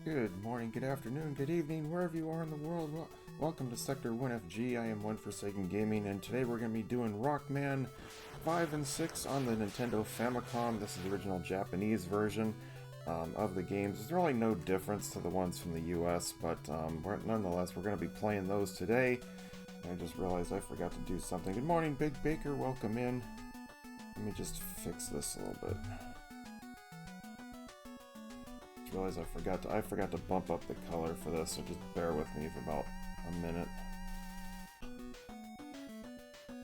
Good morning, good afternoon, good evening, wherever you are in the world. Welcome to Sector 1FG. I am One Forsaken Gaming, and today we're going to be doing Rockman 5 and 6 on the Nintendo Famicom. This is the original Japanese version of the games. There's really no difference to the ones from the US, but nonetheless, we're going to be playing those today. I just realized I forgot to do something. Good morning, Big Baker. Welcome in. Let me just fix this a little bit. Realize I forgot to bump up the color for this, so just bear with me for about a minute.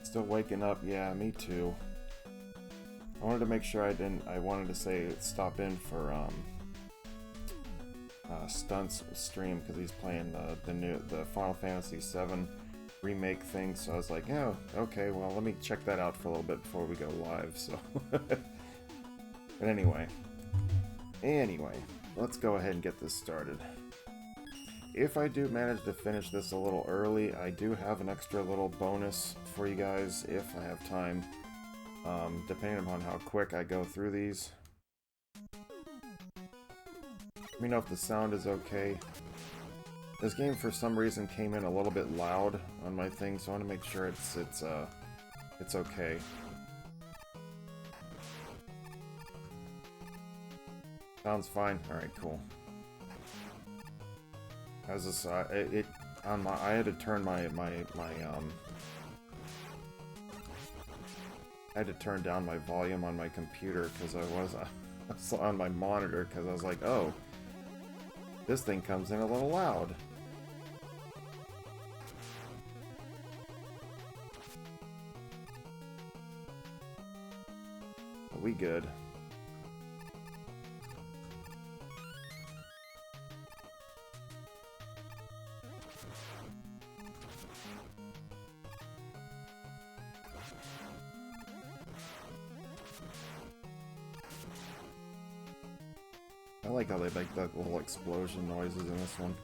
Still waking up, yeah, me too. I wanted to make sure I wanted to say stop in for Stunt's stream because he's playing the Final Fantasy VII remake thing, so I was like, oh, okay, well, let me check that out for a little bit before we go live, so. But anyway, let's go ahead and get this started. If I do manage to finish this a little early, I do have an extra little bonus for you guys if I have time, depending upon how quick I go through these. Let me know if the sound is okay. This game for some reason came in a little bit loud on my thing, so I want to make sure it's okay. Sounds fine. All right, cool. As this, I had to turn I had to turn down my volume on my computer because I was on my monitor because I was like, oh, this thing comes in a little loud. But we good. I like how they make the little explosion noises in this one.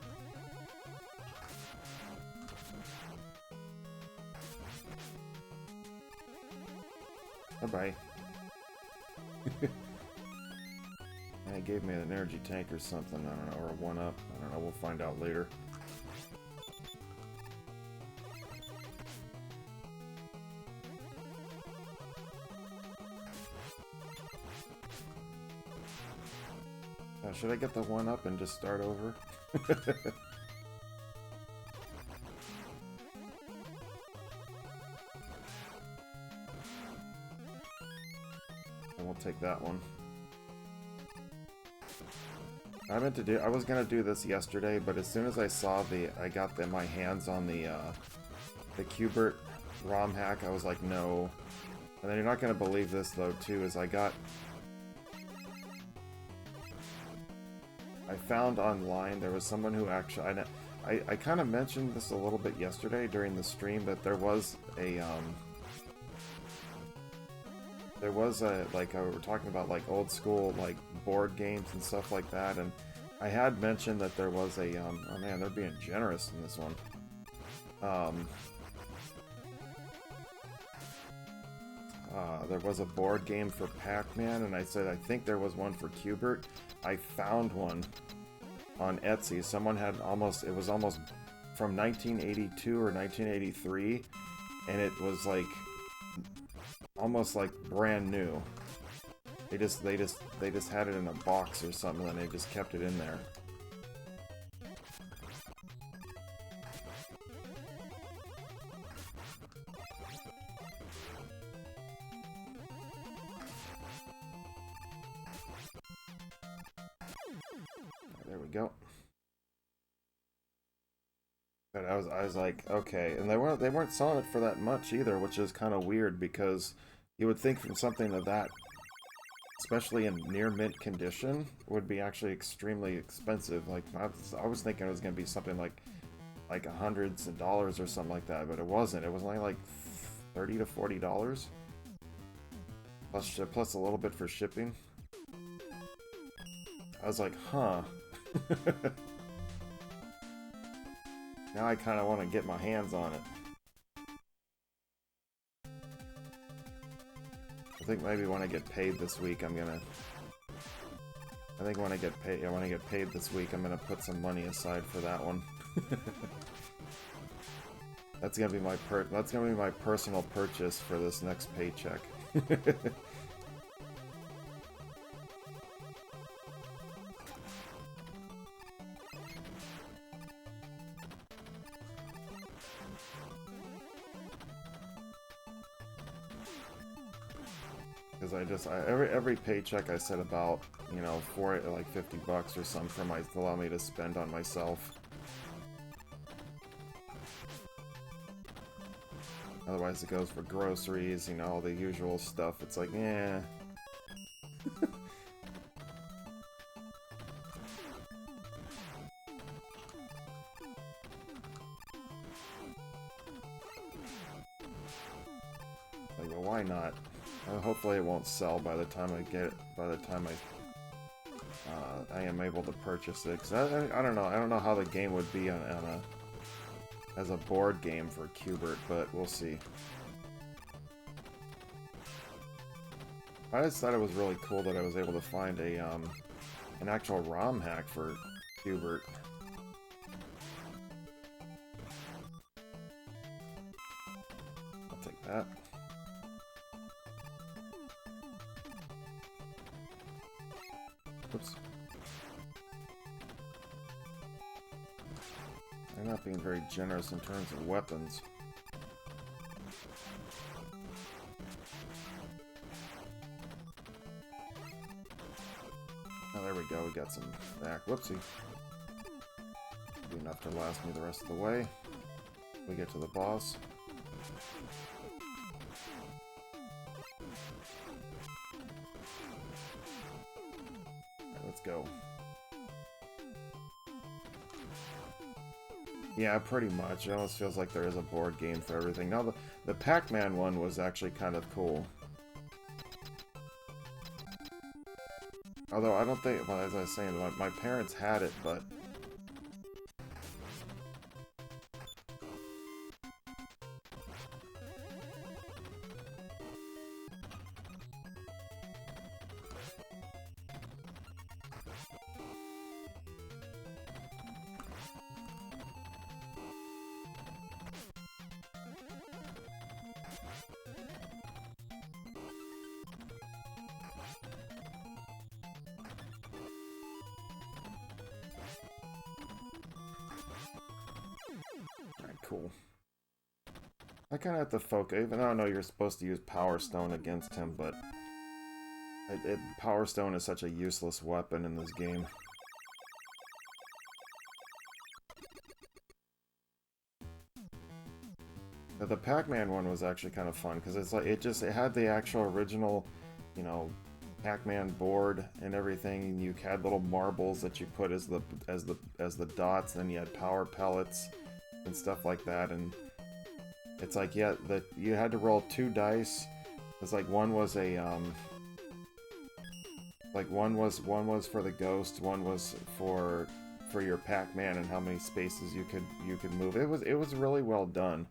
Bye-bye. It gave me an energy tank or something, I don't know, or a 1-up. I don't know, we'll find out later. Should I get the 1-up and just start over? And we'll take that one. I was gonna do this yesterday, but as soon as I saw I got my hands on the Qbert ROM hack, I was like, no. And then you're not gonna believe this though, too, is I found online, there was someone who actually, I kind of mentioned this a little bit yesterday during the stream, but there was a, like, we were talking about, like, old school, like, board games and stuff like that, and I had mentioned that there was a, oh man, they're being generous in this one. There was a board game for Pac-Man, and I said I think there was one for Qbert. I found one on Etsy. Someone had it was almost from 1982 or 1983, and it was like almost like brand new. They just had it in a box or something, and they just kept it in there. There we go. But I was like, okay, and they weren't selling it for that much either, which is kind of weird because you would think from something of that, especially in near mint condition, would be actually extremely expensive. Like I was thinking it was going to be something like hundreds of dollars or something like that, but it wasn't. It was only like $30 to $40 plus a little bit for shipping. I was like, huh. Now I kind of want to get my hands on it. I think maybe when I get paid this week, I'm gonna I think when I get paid, when I get paid this week, I'm gonna put some money aside for that one. That's gonna be my personal purchase for this next paycheck. Because every paycheck I set about, you know, for it like $50 or something to allow me to spend on myself. Otherwise it goes for groceries, you know, all the usual stuff. It's like, yeah. Like, well, why not? Hopefully it won't sell by the time I am able to purchase it. Cause I don't know how the game would be as a board game for Qbert, but we'll see. I just thought it was really cool that I was able to find an actual ROM hack for Qbert. I'll take that. Oops. They're not being very generous in terms of weapons. Oh, there we go. We got some back. Whoopsie. Be enough to last me the rest of the way. We get to the boss. Let's go. Yeah, pretty much. It almost feels like there is a board game for everything. Now, the Pac-Man one was actually kind of cool. Although, I don't think... Well, as I was saying, my parents had it, but... Cool. I kind of have to focus, even though I know you're supposed to use Power Stone against him, but Power Stone is such a useless weapon in this game. But the Pac-Man one was actually kind of fun because it's like it had the actual original, you know, Pac-Man board and everything. And you had little marbles that you put as the dots, and then you had power pellets and stuff like that, and it's like, yeah, that you had to roll 2 dice. It's like one was a one was for the ghost, one was for your Pac-Man, and how many spaces you could move. It was really well done.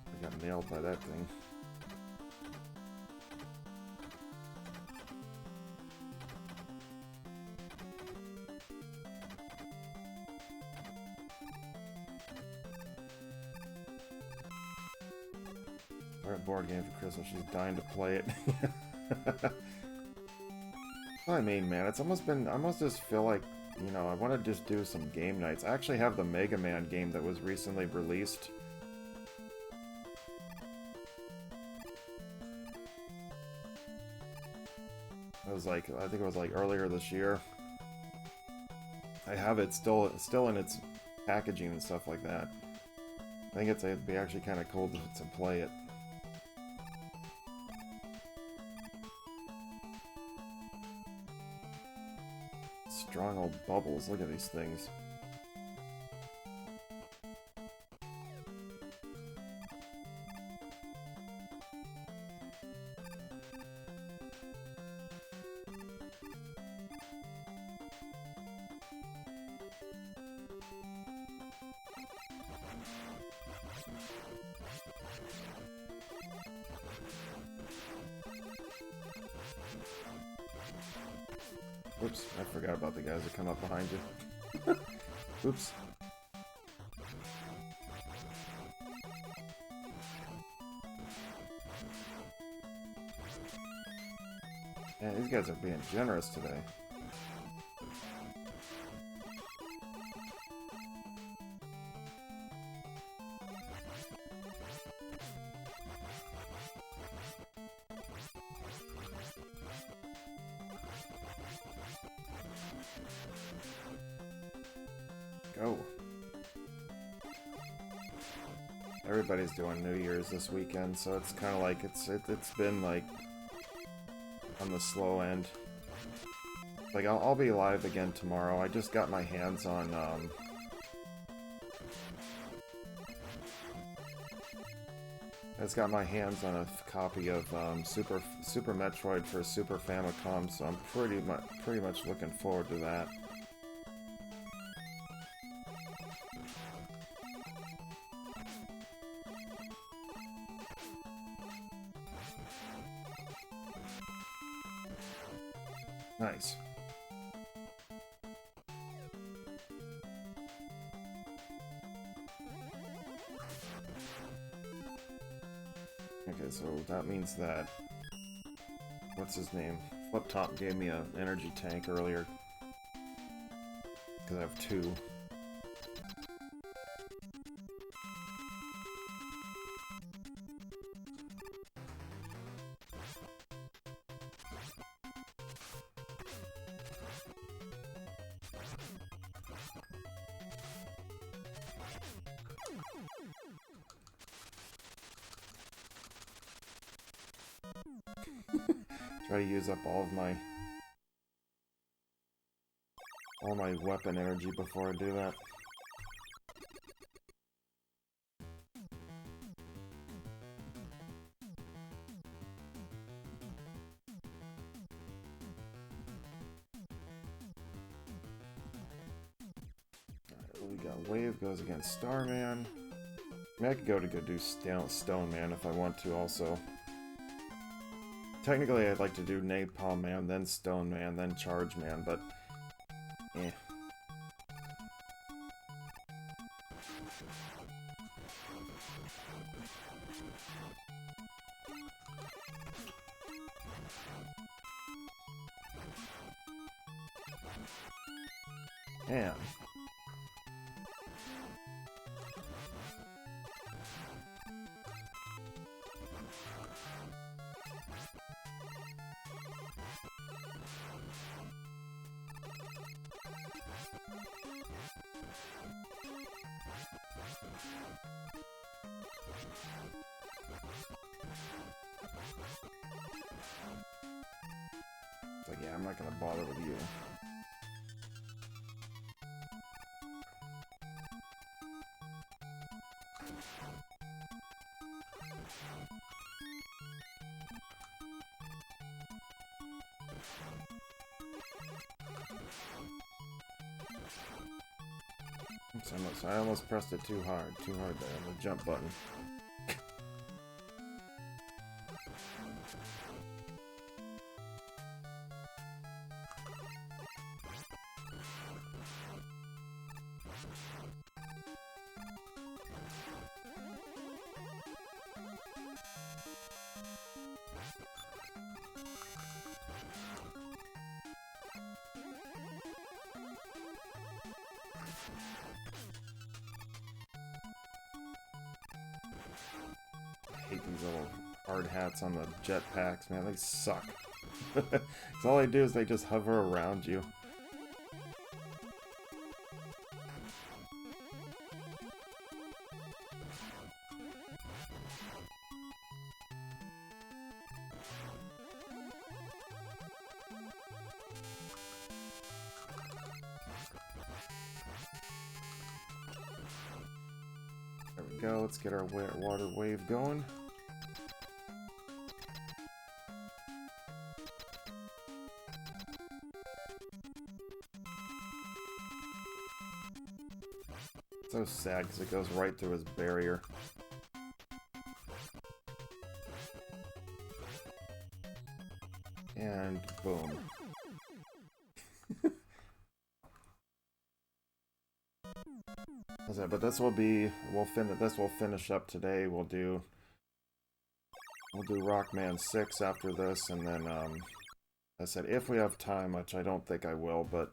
I got nailed by that thing. Board game for Christmas. She's dying to play it. I mean, man, it's almost been. I almost just feel like, you know, I want to just do some game nights. I actually have the Mega Man game that was recently released. It was like, I think it was like earlier this year. I have it still in its packaging and stuff like that. I think it'd be actually kind of cool to play it. Strong old bubbles, look at these things. Oops, I forgot about the guys that come up behind you. Oops. Man, these guys are being generous today. Go. Everybody's doing New Year's this weekend, so it's kind of like it's been like on the slow end. Like I'll be live again tomorrow. I just got my hands on I just got my hands on a copy of Super Metroid for Super Famicom, so I'm pretty much looking forward to that. Nice. Okay, so that means that... What's his name? Flip Top gave me an energy tank earlier. Because I have 2. Try to use up all my weapon energy before I do that. Alright, we got Wave goes against Starman. I mean, I could go do Stone Man if I want to also. Technically, I'd like to do Napalm Man, then Stone Man, then Charge Man, but... eh. Damn. It's like, yeah, I'm not gonna bother with you. Oops, I almost pressed it too hard there on the jump button. I hate these little hard hats on the jetpacks, man. They suck. Because all they do is they just hover around you. There we go. Let's get our water wave going. So sad because it goes right through his barrier. And boom. But this will be, this will finish up today. We'll do Rockman 6 after this, and then, I said if we have time, which I don't think I will, but,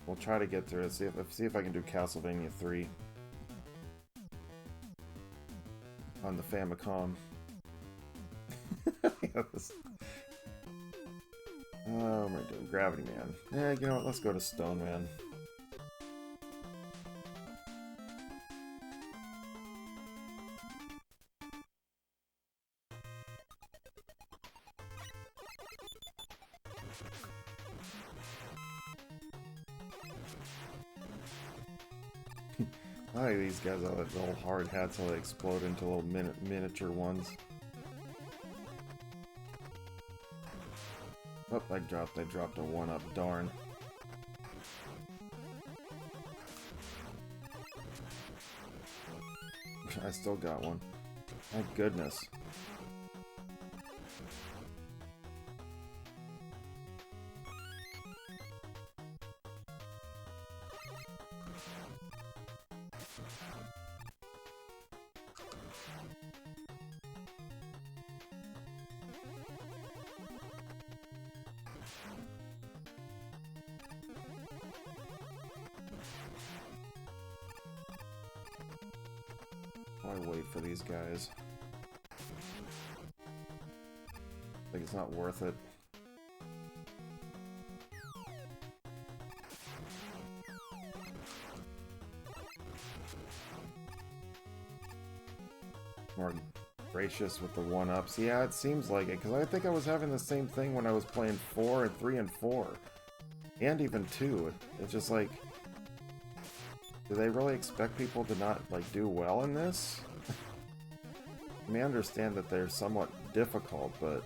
we'll try to get through it, see if I can do Castlevania 3 on the Famicom. Yes. Oh, am I doing Gravity Man? Yeah, you know what, let's go to Stone Man. I like these guys have little hard hats how they explode into little miniature ones. Oh, I dropped a 1-up, darn. I still got one. My goodness. I wait for these guys. Like it's not worth it. More gracious with the 1-ups. Yeah, it seems like it, because I think I was having the same thing when I was playing 4 and 3 and 4. And even 2. It's just like, do they really expect people to not, like, do well in this? I mean, I understand that they're somewhat difficult, but...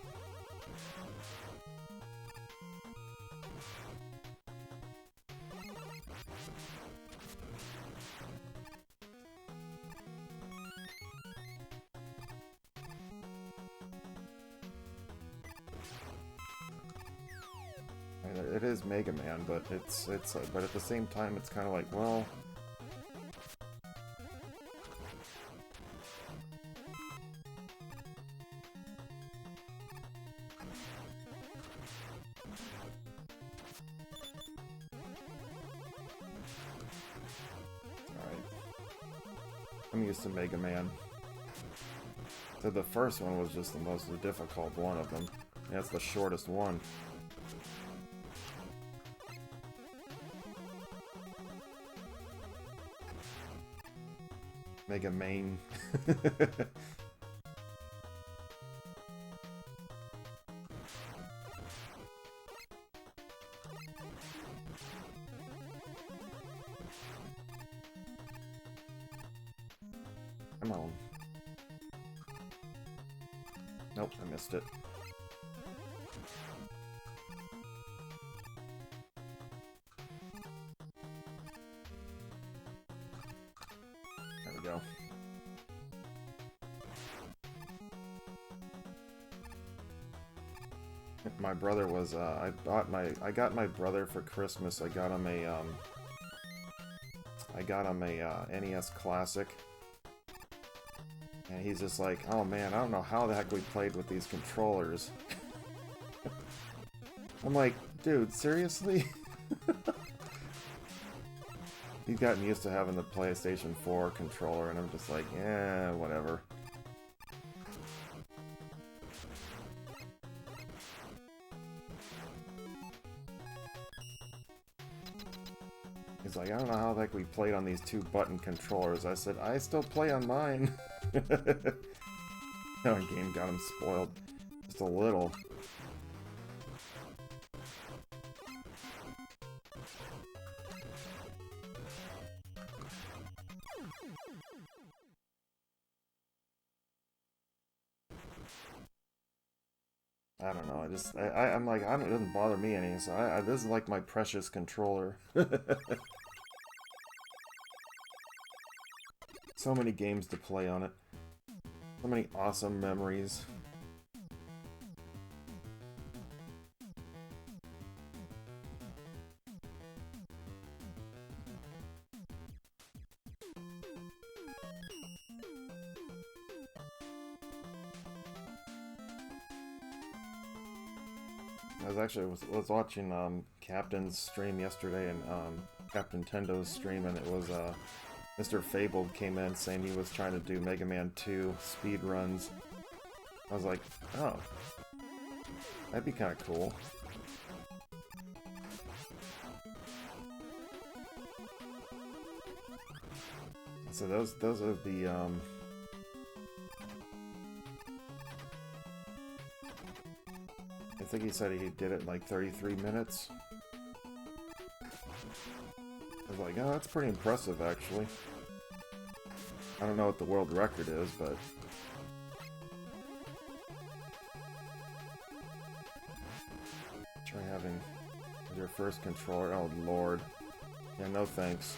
I mean, it is Mega Man, but but at the same time, it's kind of like, well... I'm used to Mega Man. So the first one was just the most difficult one of them. That's the shortest one. Mega Man. Come on. Nope, I missed it. There we go. My brother was, I got my brother for Christmas, I got him a NES Classic. And he's just like, oh man, I don't know how the heck we played with these controllers. I'm like, dude, seriously? He's gotten used to having the PlayStation 4 controller, and I'm just like, yeah, whatever. He's like, I don't know how the heck we played on these 2-button controllers. I said, I still play on mine. Our game got him spoiled. Just a little. I don't know, I'm like, it doesn't bother me any, so this is like my precious controller. So many games to play on it. So many awesome memories. I was watching Captain's stream yesterday and Captain Tendo's stream, and it was Mr. Fabled came in saying he was trying to do Mega Man 2 speed runs. I was like, oh, that'd be kind of cool. So those are the I think he said he did it in like 33 minutes. I was like, oh, that's pretty impressive, actually. I don't know what the world record is, but... Try having your first controller. Oh, Lord. Yeah, no thanks.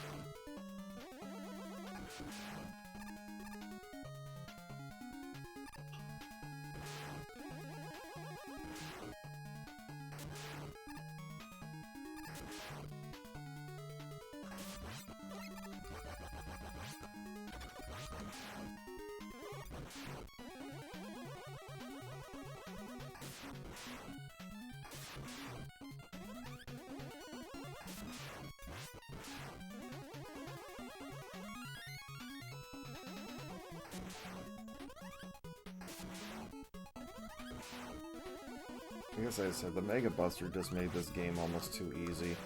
I guess I said the Mega Buster just made this game almost too easy.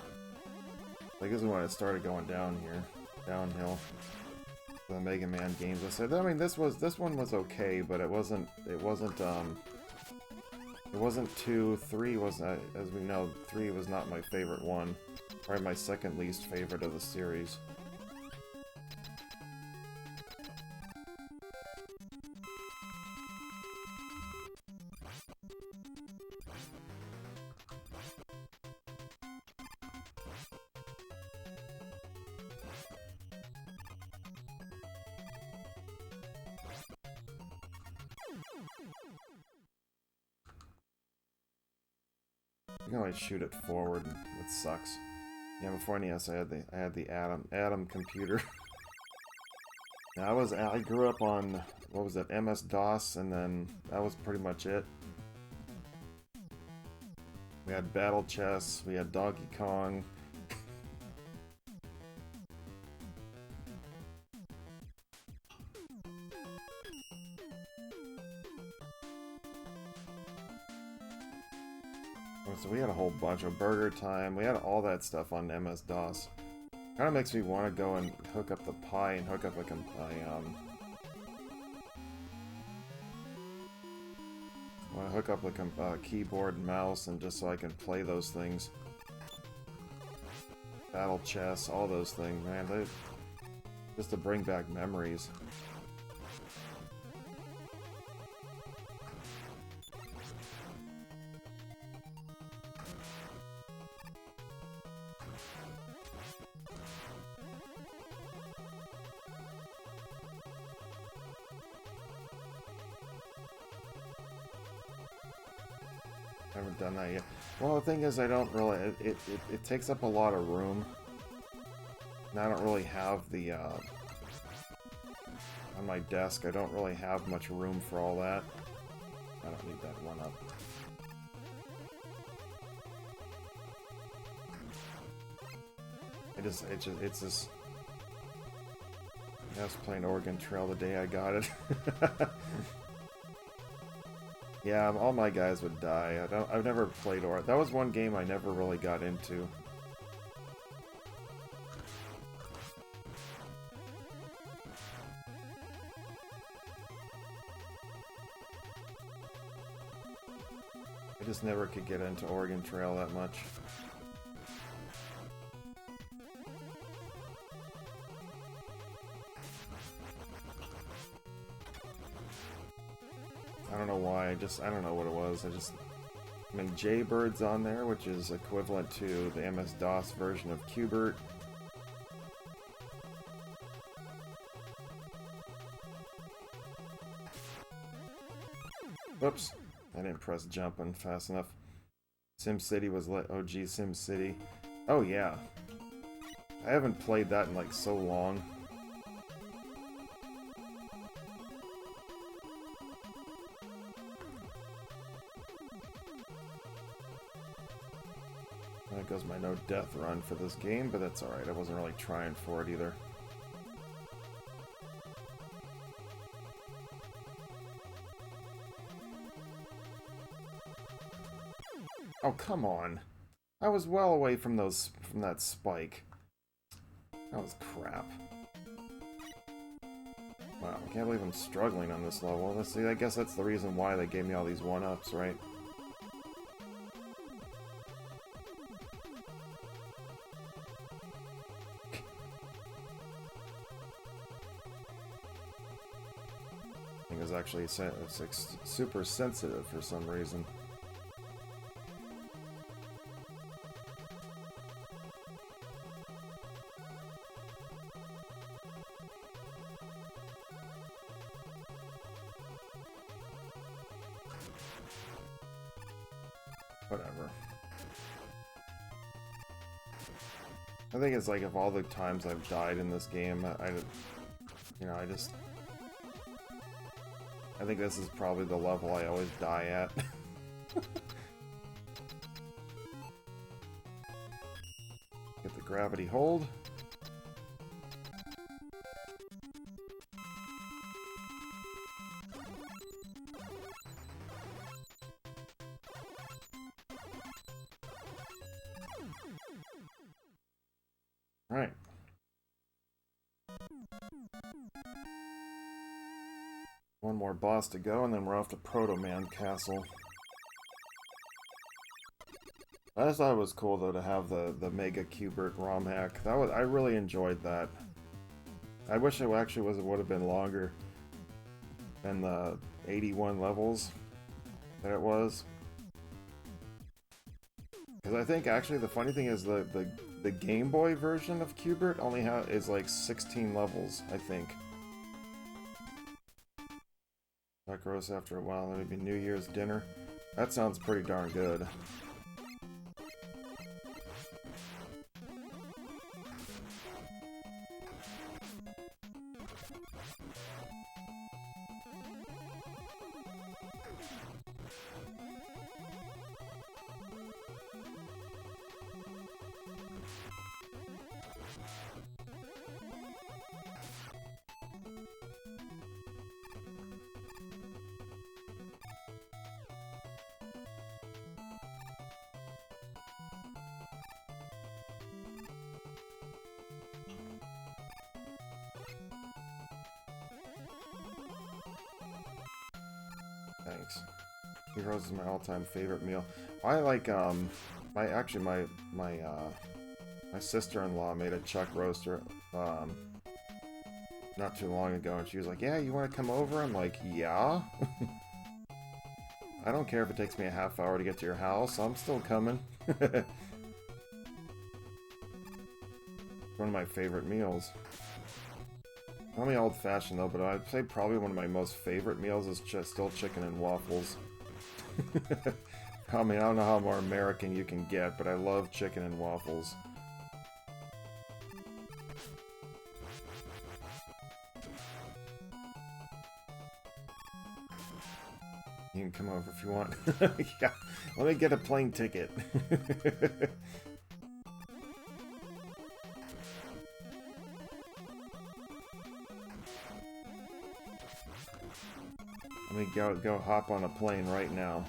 Like, this is when it started going downhill. The Mega Man games. I said, I mean, this one was okay, but it wasn't 2. 3 was, as we know, 3 was not my favorite one. Probably my second least favorite of the series. You can always shoot it forward, and it sucks. Yeah, before NES, I had the Atom computer. Now, I grew up on, what was it, MS-DOS, and then that was pretty much it. We had Battle Chess, we had Donkey Kong. So we had a whole bunch of Burger Time. We had all that stuff on MS-DOS. Kind of makes me want to go and hook up the Pi and hook up like want to hook up like a keyboard and mouse, and just so I can play those things. Battle Chess, all those things, man. Just to bring back memories. Haven't done that yet. Well, the thing is, I don't really... It takes up a lot of room. And I don't really have the... on my desk, I don't really have much room for all that. I don't need that one up. It's just... I was playing Oregon Trail the day I got it. Yeah, all my guys would die. I've never played Oregon. That was one game I never really got into. I just never could get into Oregon Trail that much. I don't know why, I don't know what it was. I mean, Jaybird's on there, which is equivalent to the MS-DOS version of Qbert. Whoops, I didn't press jumping fast enough. SimCity was OG SimCity. Oh yeah. I haven't played that in like so long. That goes my no-death run for this game, but that's alright. I wasn't really trying for it either. Oh, come on. I was well away from that spike. That was crap. Wow, I can't believe I'm struggling on this level. Let's see, I guess that's the reason why they gave me all these 1-ups, right? I think it's actually super sensitive for some reason. Whatever. I think it's like of all the times I've died in this game, I think this is probably the level I always die at. Get the gravity hold. Right. One more boss to go, and then we're off to Proto-Man Castle. I just thought it was cool, though, to have the Mega Q*bert ROM hack. I really enjoyed that. I wish it actually would have been longer than the 81 levels that it was. Because I think, actually, the funny thing is the Game Boy version of Q*bert only is like 16 levels, I think. Chuck roast after a while, maybe New Year's dinner. That sounds pretty darn good. Thanks. Heroes is my all-time favorite meal. I like my sister-in-law made a chuck roaster not too long ago, and she was like, "Yeah, you want to come over?" I'm like, "Yeah." I don't care if it takes me a half hour to get to your house. I'm still coming. One of my favorite meals. Only old-fashioned though, but I'd say probably one of my most favorite meals is still chicken and waffles. I mean, I don't know how more American you can get, but I love chicken and waffles. You can come over if you want. Yeah, let me get a plane ticket. Let me go hop on a plane right now.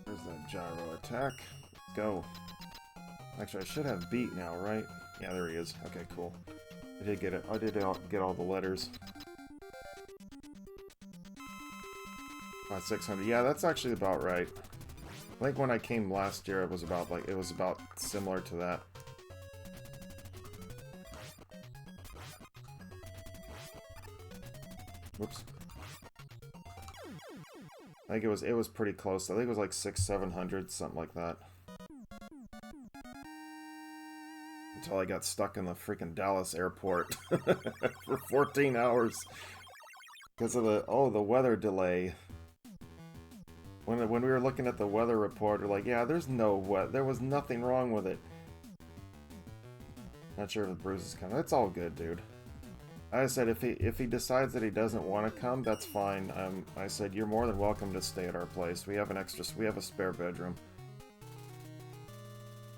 There's that gyro attack. Let's go. Actually, I should have beat now, right? Yeah, there he is. Okay, cool. I did get it. I did get all the letters. 600. Yeah, that's actually about right. I think when I came last year, it was about similar to that. Whoops. I think it was pretty close. I think it was like 600-700, something like that. until I got stuck in the freaking Dallas airport for 14 hours because of the weather delay. When we were looking at the weather report, we're like, yeah, there was nothing wrong with it. Not sure if the bruise is coming. It's all good, dude. I said if he decides that he doesn't want to come, that's fine. I said you're more than welcome to stay at our place. We have a spare bedroom.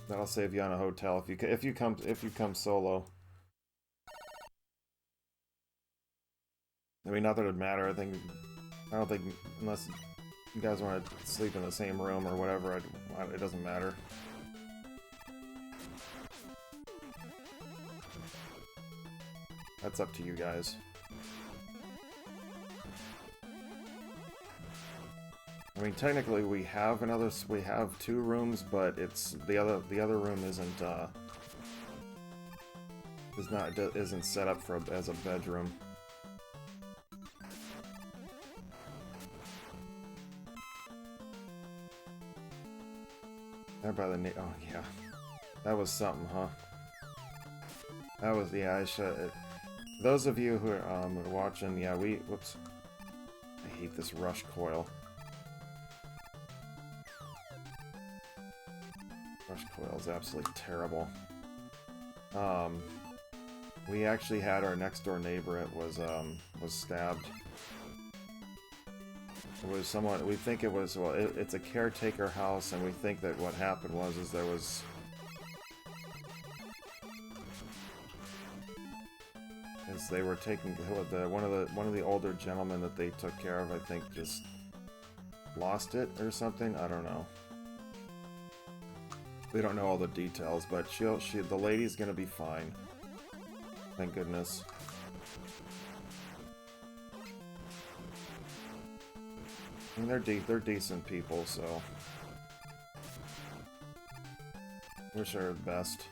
That'll save you on a hotel if you come solo. I mean, not that it'd matter. I don't think unless you guys want to sleep in the same room or whatever, it doesn't matter. That's up to you guys. I mean, technically we have two rooms, but it's the other room isn't set up as a bedroom. Oh yeah, that was something, huh? That was, yeah. I should. Those of you who are watching, yeah, whoops. I hate this rush coil. Rush coil is absolutely terrible. We actually had our next door neighbor. It was stabbed. It was someone. We think it was. Well, it's a caretaker house, and we think that what happened was there was. They were taking one of the older gentlemen that they took care of, I think, just lost it or something. I don't know. We don't know all the details, but the lady's gonna be fine. Thank goodness. I mean, they're decent people, so wish her the best.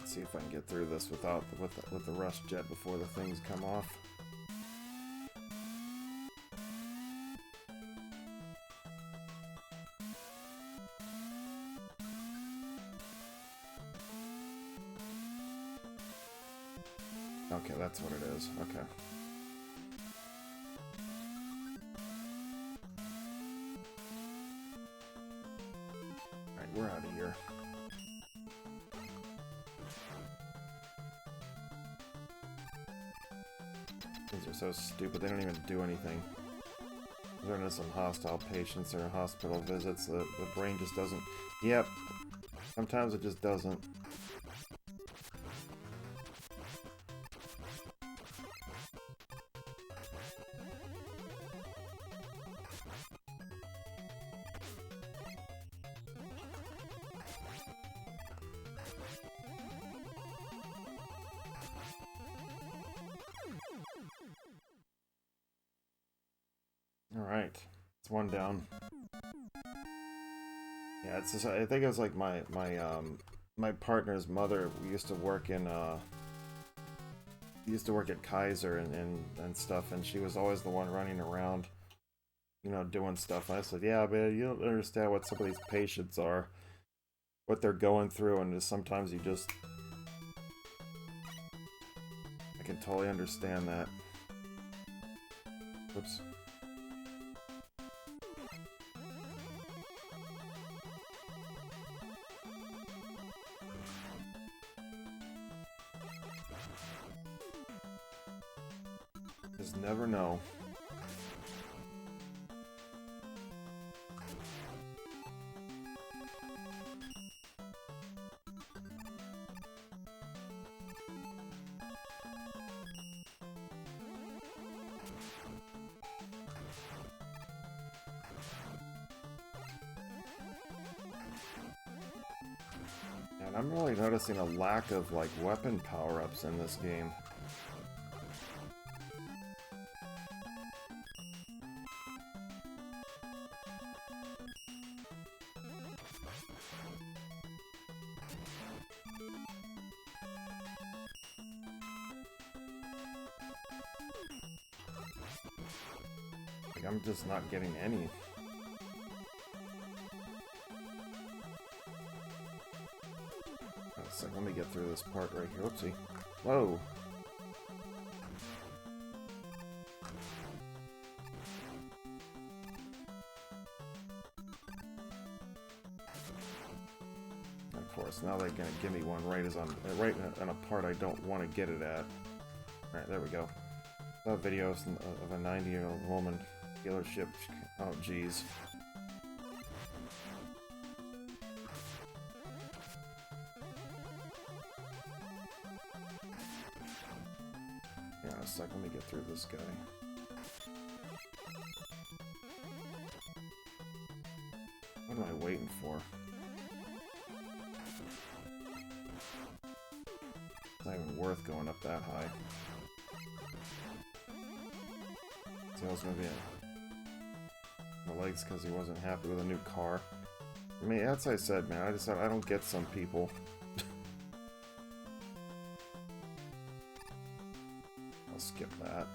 See if I can get through this with the rush jet before the things come off. Okay, that's what it is. Okay. Alright, we're out of here. These are so stupid, they don't even do anything. There are some hostile patients or hospital visits, the brain just doesn't... Yep. Sometimes it just doesn't. Alright, it's one down. Yeah, it's just, I think it was like my partner's mother. We used to work at Kaiser and stuff, and she was always the one running around, you know, doing stuff. And I said, yeah, man, you don't understand what some of these patients are, what they're going through, and just sometimes I can totally understand that. Whoops. Just never know. And I'm really noticing a lack of, like, weapon power-ups in this game. Like, I'm just not getting any. So let me get through this part right here. Oopsie. Whoa. Of course, now they're gonna give me one right on a part I don't want to get it at. Alright, there we go. Saw videos of a 90-year-old woman dealership. Oh, jeez. Yeah, a sec, let me get through this guy. What am I waiting for? It's not even worth going up that high. So I was gonna be my legs because he wasn't happy with a new car. I mean, that's what I said, man. I don't get some people. I'll skip that.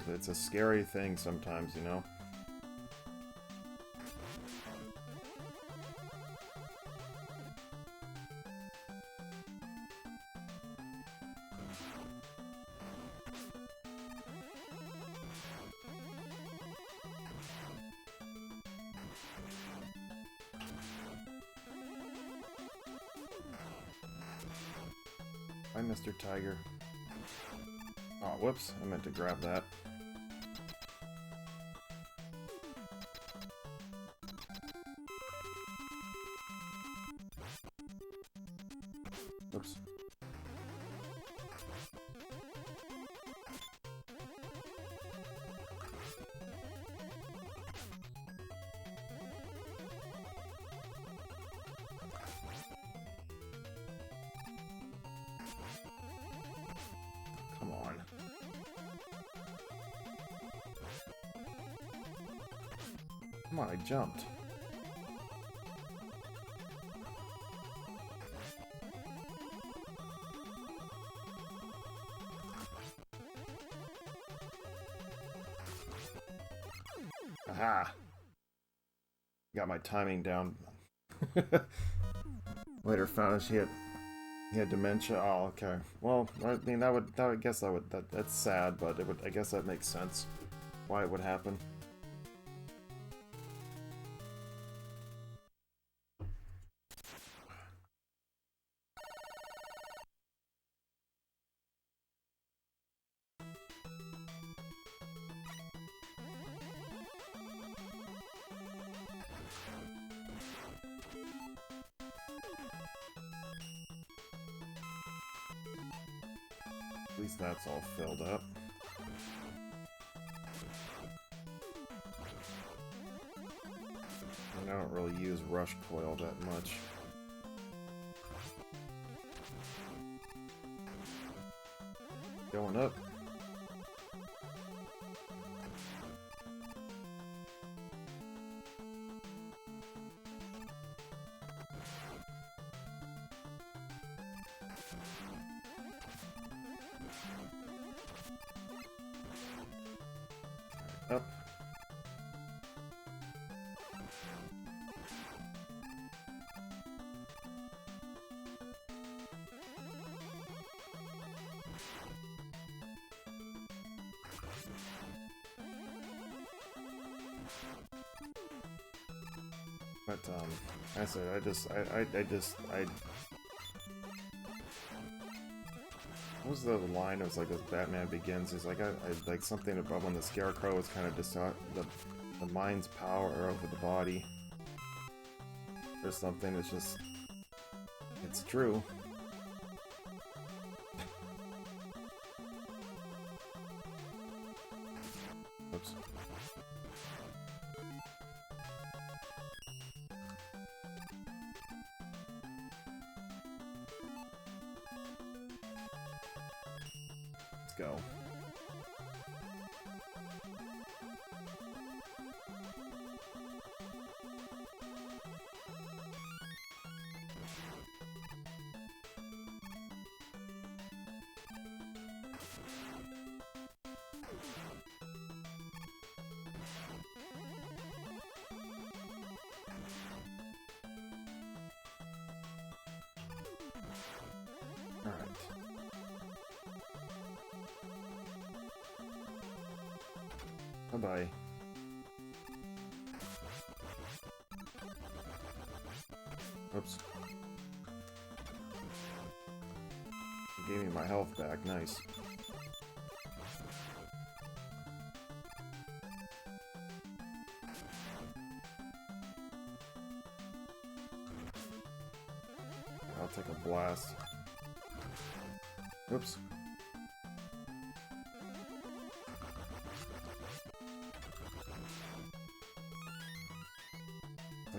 It's a scary thing sometimes, you know? Hi, Mr. Tiger. Oh, whoops. I meant to grab that. Whoops. Come on. Come on, I jumped. Aha! Got my timing down. Later found out he had dementia. Oh, okay. Well, I mean, that's sad, but I guess that makes sense why it would happen. At least that's all filled up. And I don't really use rush coil that much. Going up. Up. But I said what was the line? It was like as Batman Begins. He's like, I like something about when the Scarecrow was kind of the mind's power over the body, or something. It's just, it's true. Oops. go. Bye-bye. Oops. It gave me my health back. Nice. I'll take a blast. Oops.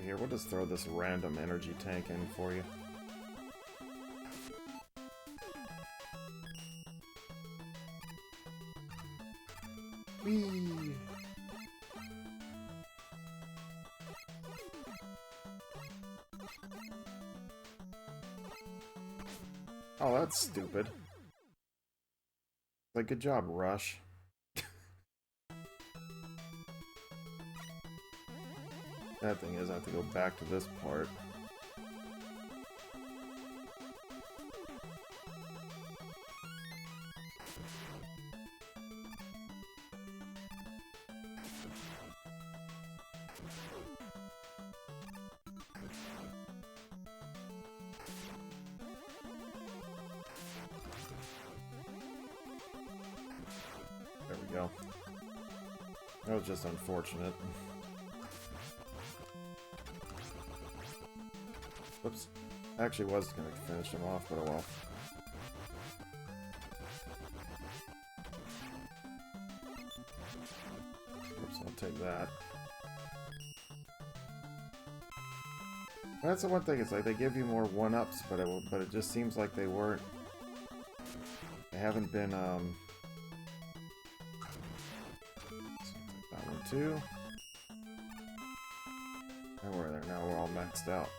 Here, we'll just throw this random energy tank in for you. Whee! Oh, that's stupid. Like, good job, Rush. That thing is, I have to go back to this part. There we go. That was just unfortunate. Whoops. I actually was going to finish him off, but oh well. Oops, I'll take that. That's the one thing, it's like they give you more one-ups, but it just seems like they weren't... They haven't been, that one too. And we're there now, we're all maxed out.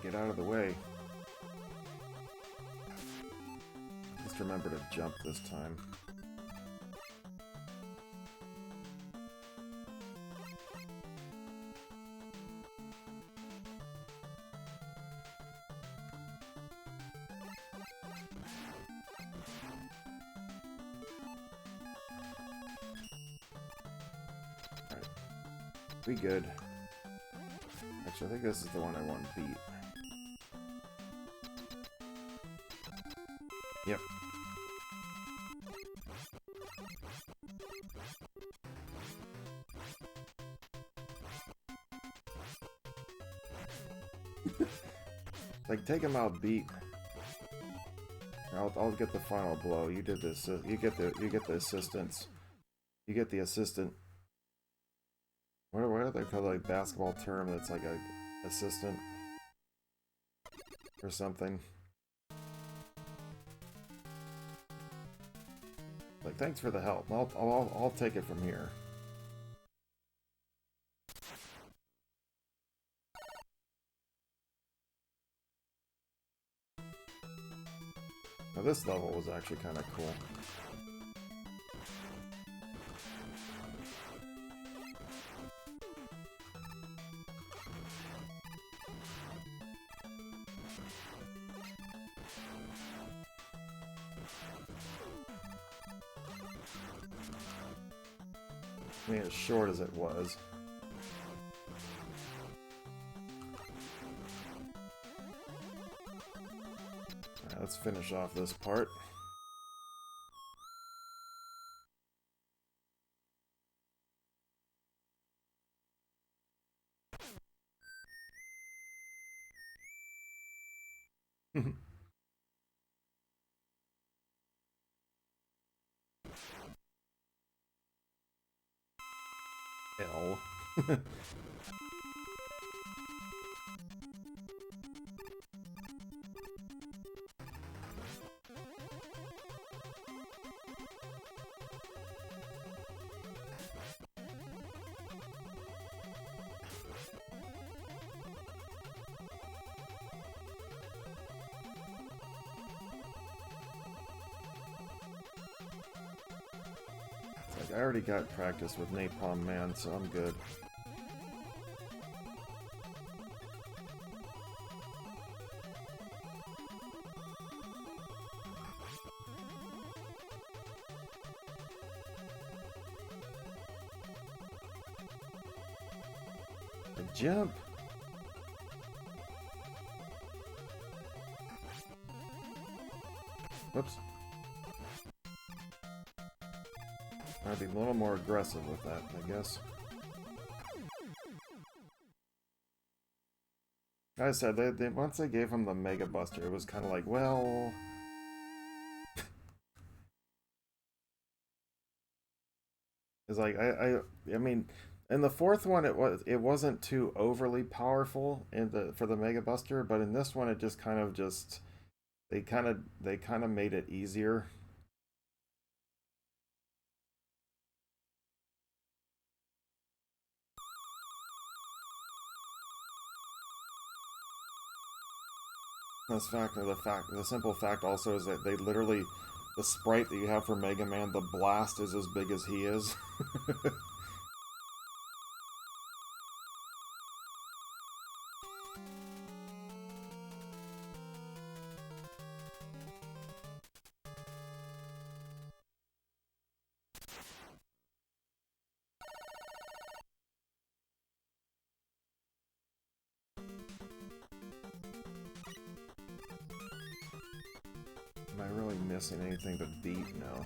Get out of the way. Just remember to jump this time. Alright. We good. Actually, I think this is the one I want to beat. Yep. Like, take him out, beat. I'll get the final blow. You did this. You get the assistance. You get the assistant. What do they call, like, basketball term that's like a assistant or something? Like, thanks for the help. I'll take it from here. Now this level was actually kind of cool. I mean, as short as it was. Alright, let's finish off this part. I already got practice with Napalm Man, so I'm good. The jump! Whoops. I'd be a little more aggressive with that, I guess. Like I said, once they gave him the Mega Buster, it was kind of like, well... It's like, I mean, in the fourth one, it wasn't too overly powerful for the Mega Buster, but in this one, it just kind of they kind of made it easier. The simple fact also is that they literally, the sprite that you have for Mega Man, the blast is as big as he is. Am I really missing anything but beat? No.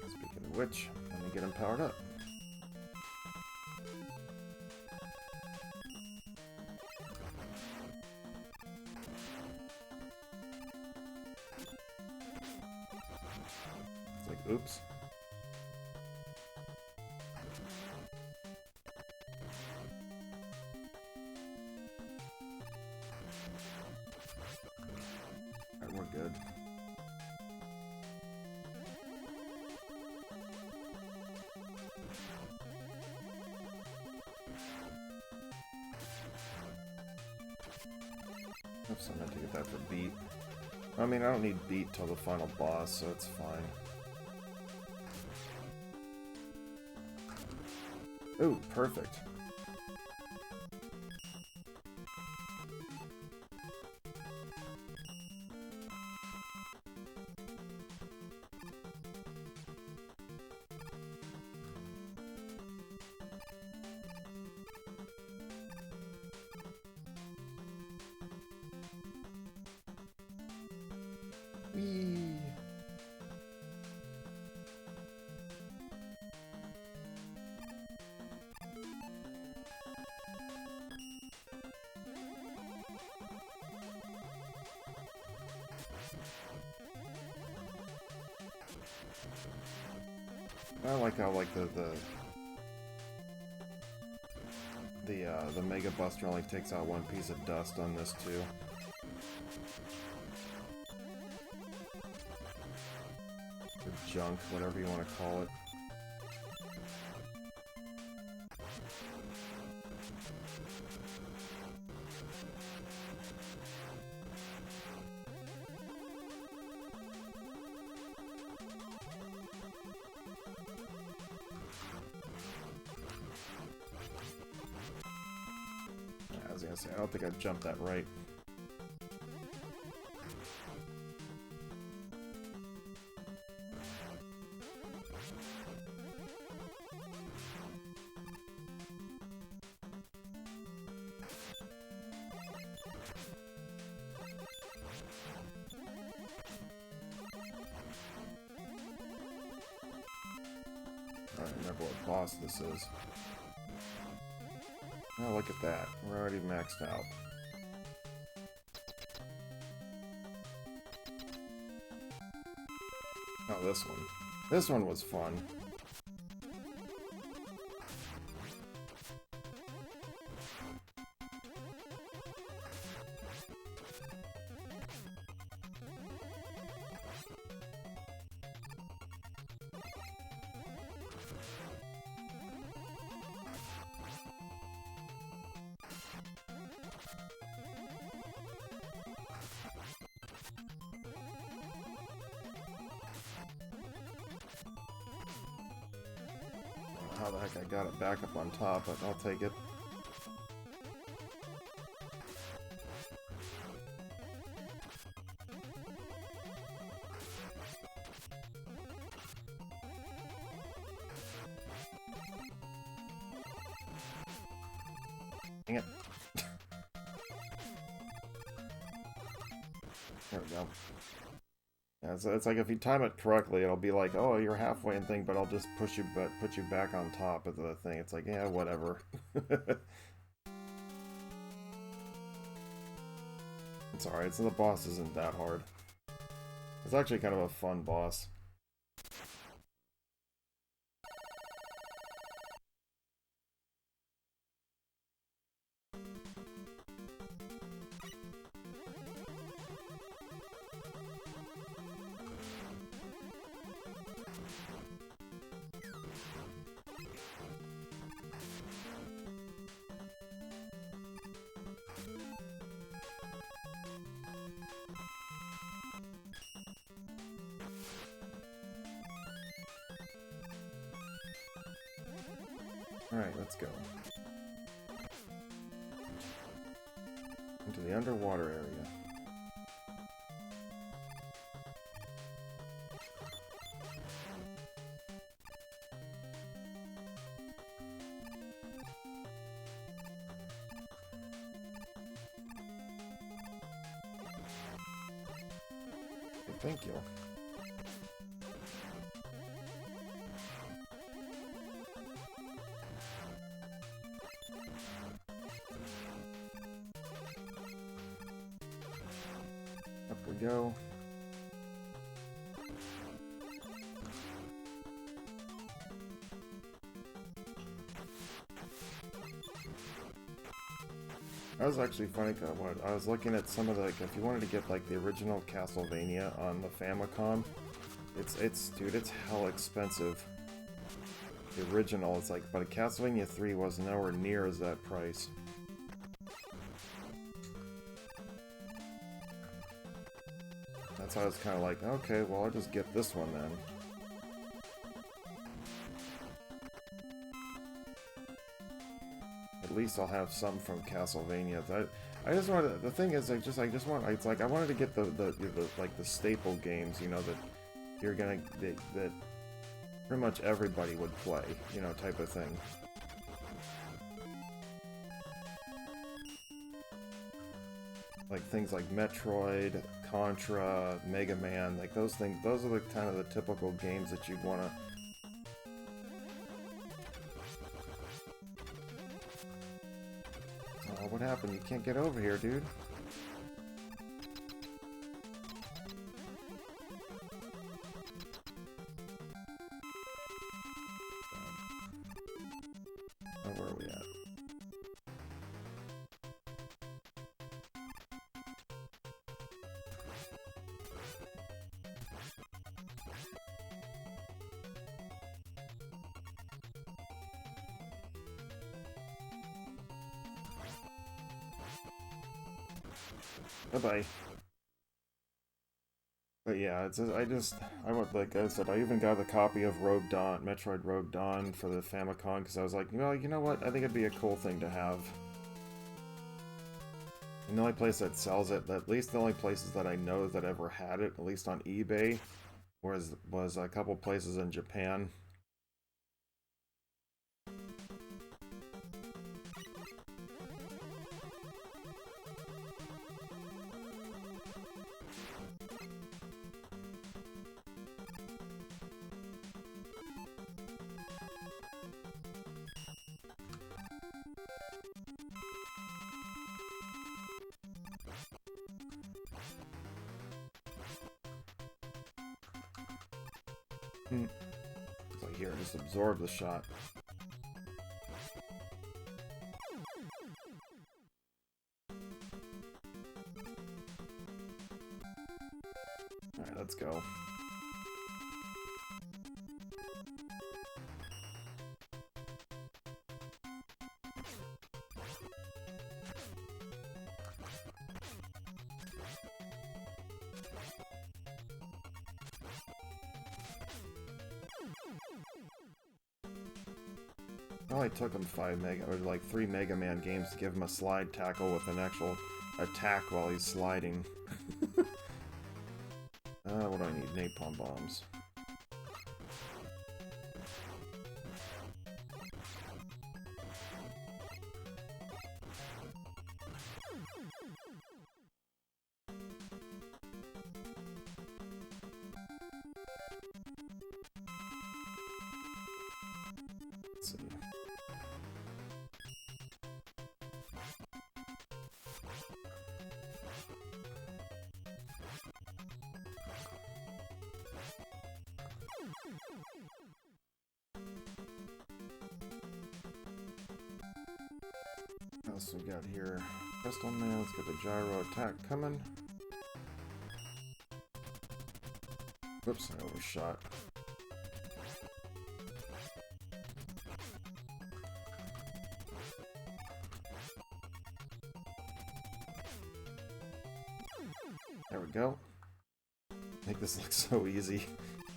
Speaking of which, let me get him powered up. Oops. Alright, we're good. Oops, I meant to get that for beat. I mean, I don't need beat till the final boss, so it's fine. Ooh, perfect. Whee! I like how the Mega Buster only takes out one piece of dust on this too. Or junk, whatever you want to call it. I was gonna say, I don't think I jumped that right. I don't remember what boss this is. Oh, look at that. We're already maxed out. Oh, this one. This one was fun. How the heck I got it back up on top, but I'll take it. Dang it. There we go. Yeah, it's like if you time it correctly, it'll be like, oh, you're halfway and thing, but I'll just put you back on top of the thing. It's like, yeah, whatever. It's alright. So the boss isn't that hard. It's actually kind of a fun boss. Alright, let's go. Into the underwater area. Okay, thank you. Up we go. That was actually funny, cause I was looking at some of the, like, if you wanted to get like the original Castlevania on the Famicom, dude, it's hell expensive. The original, it's like, but Castlevania 3 was nowhere near as that price. So I was kind of like, okay, well, I'll just get this one then. At least I'll have some from Castlevania. I just wanted, the thing is, I just want, it's like, I wanted to get the like the staple games, you know, that you're gonna, that pretty much everybody would play, you know, type of thing. Like things like Metroid, Contra, Mega Man, like those things, those are the kind of the typical games that you'd want to... Oh, what happened? You can't get over here, dude. Oh, where are we at? Bye-bye. But yeah, it's just, I went, like I said, I even got a copy of Rogue Dawn, Metroid Rogue Dawn for the Famicom, because I was like, well, you know what, I think it'd be a cool thing to have. And the only place that sells it, at least the only places that I know that ever had it, at least on eBay, was a couple places in Japan. It's like, here, just absorb the shot. Alright, let's go. It only took him 3 Mega Man games to give him a slide tackle with an actual attack while he's sliding. What do I need? Napalm bombs. Let's see. What else we got here? Crystal Man, let's get the gyro attack coming. Whoops, I overshot. There we go. Make this look so easy.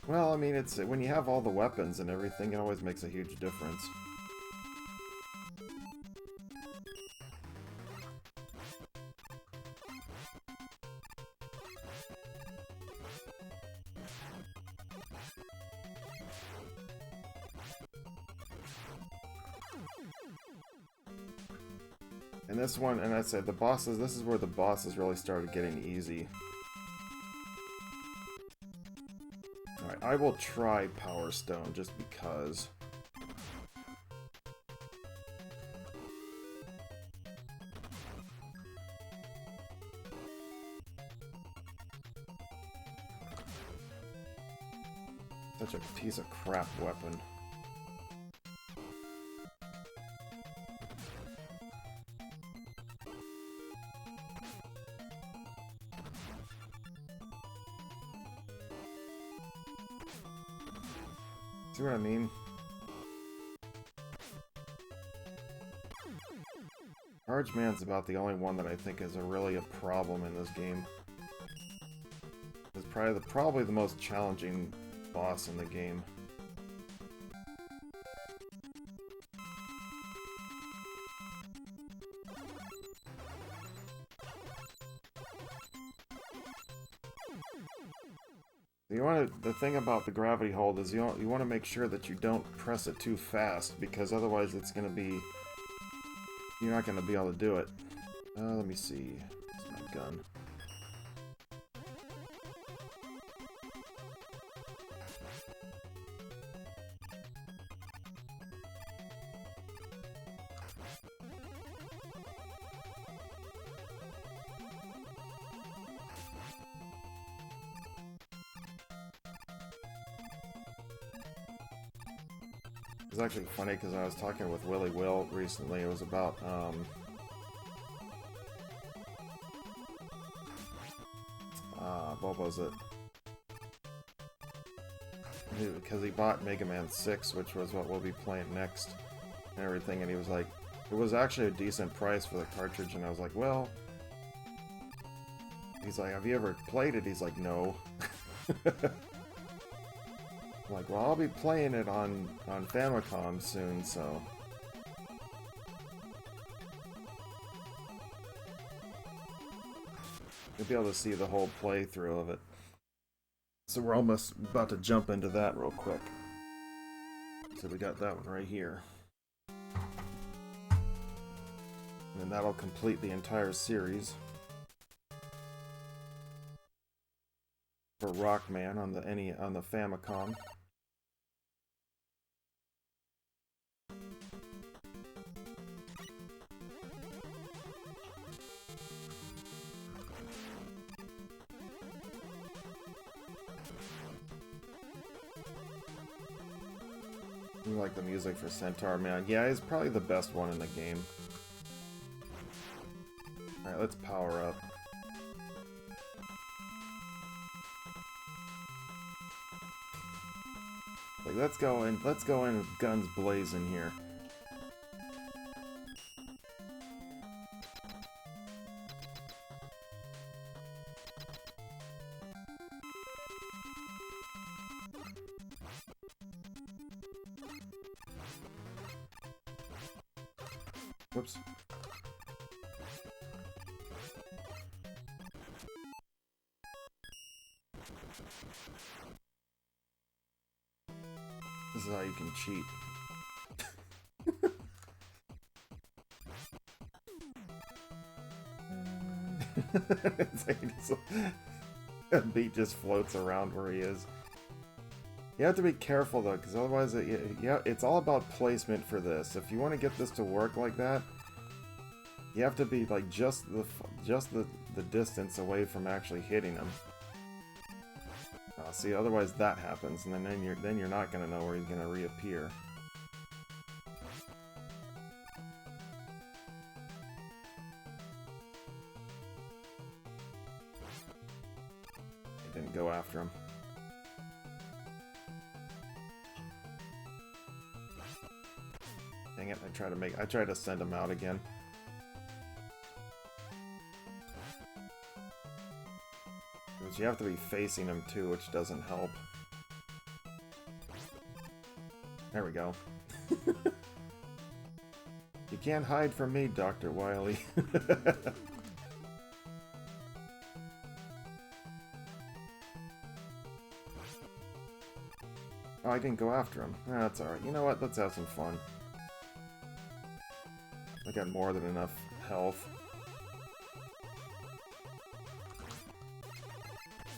Well, I mean, it's when you have all the weapons and everything, it always makes a huge difference. And this one, and I said the bosses, this is where the bosses really started getting easy. Alright, I will try Power Stone just because. Such a piece of crap weapon. See what I mean? Charge Man's about the only one that I think is really a problem in this game. It's probably the most challenging boss in the game. The thing about the gravity hold is you want to make sure that you don't press it too fast, because otherwise it's going to be... You're not going to be able to do it. Let me see. It's my gun. It's actually funny because I was talking with Willy Will recently. It was about what was it? Because he bought Mega Man 6, which was what we'll be playing next, and everything. And he was like, it was actually a decent price for the cartridge. And I was like, well, he's like, have you ever played it? He's like, no. I'm like, well, I'll be playing it on Famicom soon, so... You'll be able to see the whole playthrough of it. So we're almost about to jump into that real quick. So we got that one right here. And then that'll complete the entire series. For Rockman on the Famicom. You like the music for Centaur, man. Yeah, he's probably the best one in the game. Alright, let's power up. Like, let's go in with guns blazing here. Whoops. This is how you can cheat. It's like that beat just floats around where he is. You have to be careful though, because otherwise, it's all about placement for this. If you want to get this to work like that, you have to be like just the distance away from actually hitting him. See, otherwise that happens, and then you're not gonna know where he's gonna reappear. I didn't go after him. Dang it! I tried to send him out again. Because you have to be facing him too, which doesn't help. There we go. You can't hide from me, Dr. Wily. Oh, I didn't go after him. That's alright. You know what? Let's have some fun. I got more than enough health.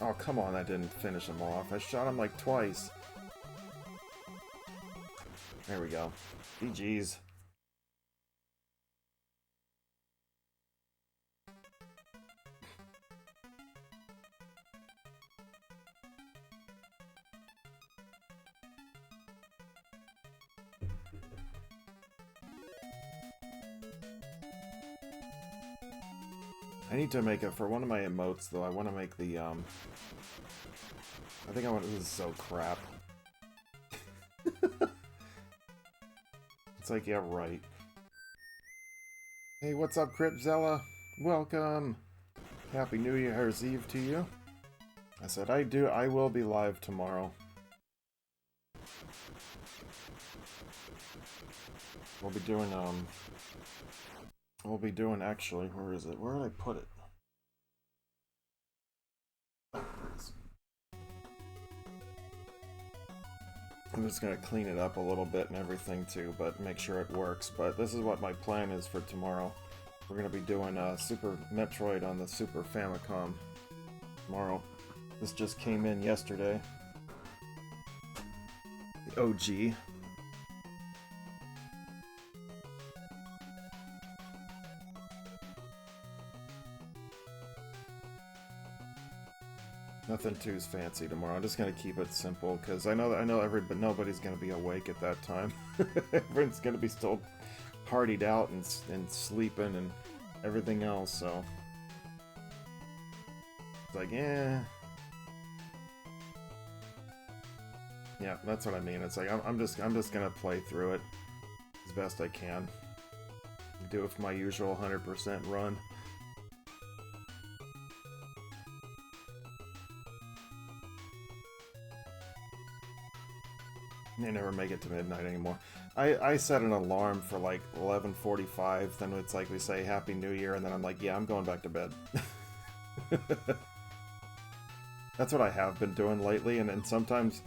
Oh, come on, that didn't finish him off. I shot him like twice. There we go. GG's. I need to make it for one of my emotes, though. I want to make the, I think I want to... This is so crap. It's like, yeah, right. Hey, what's up, Cryptzella? Welcome! Happy New Year's Eve to you. I said I will be live tomorrow. We'll be doing, actually, where is it? Where did I put it? I'm just gonna clean it up a little bit and everything too, but make sure it works. But this is what my plan is for tomorrow. We're gonna be doing Super Metroid on the Super Famicom tomorrow. This just came in yesterday. The OG. Nothing too fancy tomorrow. I'm just gonna keep it simple because I know nobody's gonna be awake at that time. Everyone's gonna be still partied out and sleeping and everything else. So it's like, yeah, that's what I mean. It's like I'm just gonna play through it as best I can. Do it for my usual 100% run. They never make it to midnight anymore. I set an alarm for like 11:45, then it's like we say Happy New Year, and then I'm like, yeah, I'm going back to bed. That's what I have been doing lately, and sometimes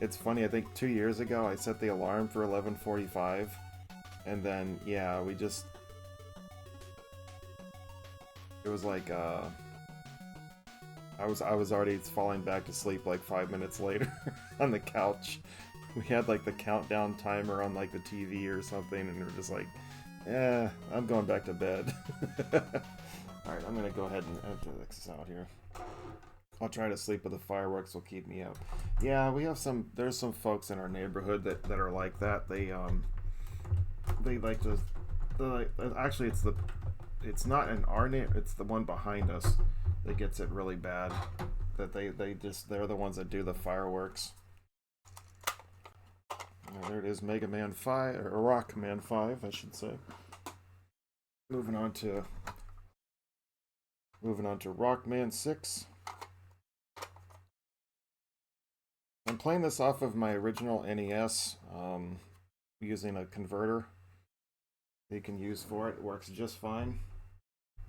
it's funny, I think 2 years ago I set the alarm for 11:45, and then, yeah, we just... It was like, I was already falling back to sleep like 5 minutes later on the couch. We had like the countdown timer on like the TV or something, and we were just like, eh, I'm going back to bed. Alright, I'm gonna go ahead and edit this out here. I'll try to sleep, but the fireworks will keep me up. Yeah, we have some. There's some folks in our neighborhood that are like that. They like to. Actually, it's not in our name. It's the one behind us that gets it really bad. That they're the ones that do the fireworks. Oh, there it is, Mega Man 5 or Rockman 5, I should say. Moving on to Rockman 6. I'm playing this off of my original NES, using a converter you can use for it. It works just fine.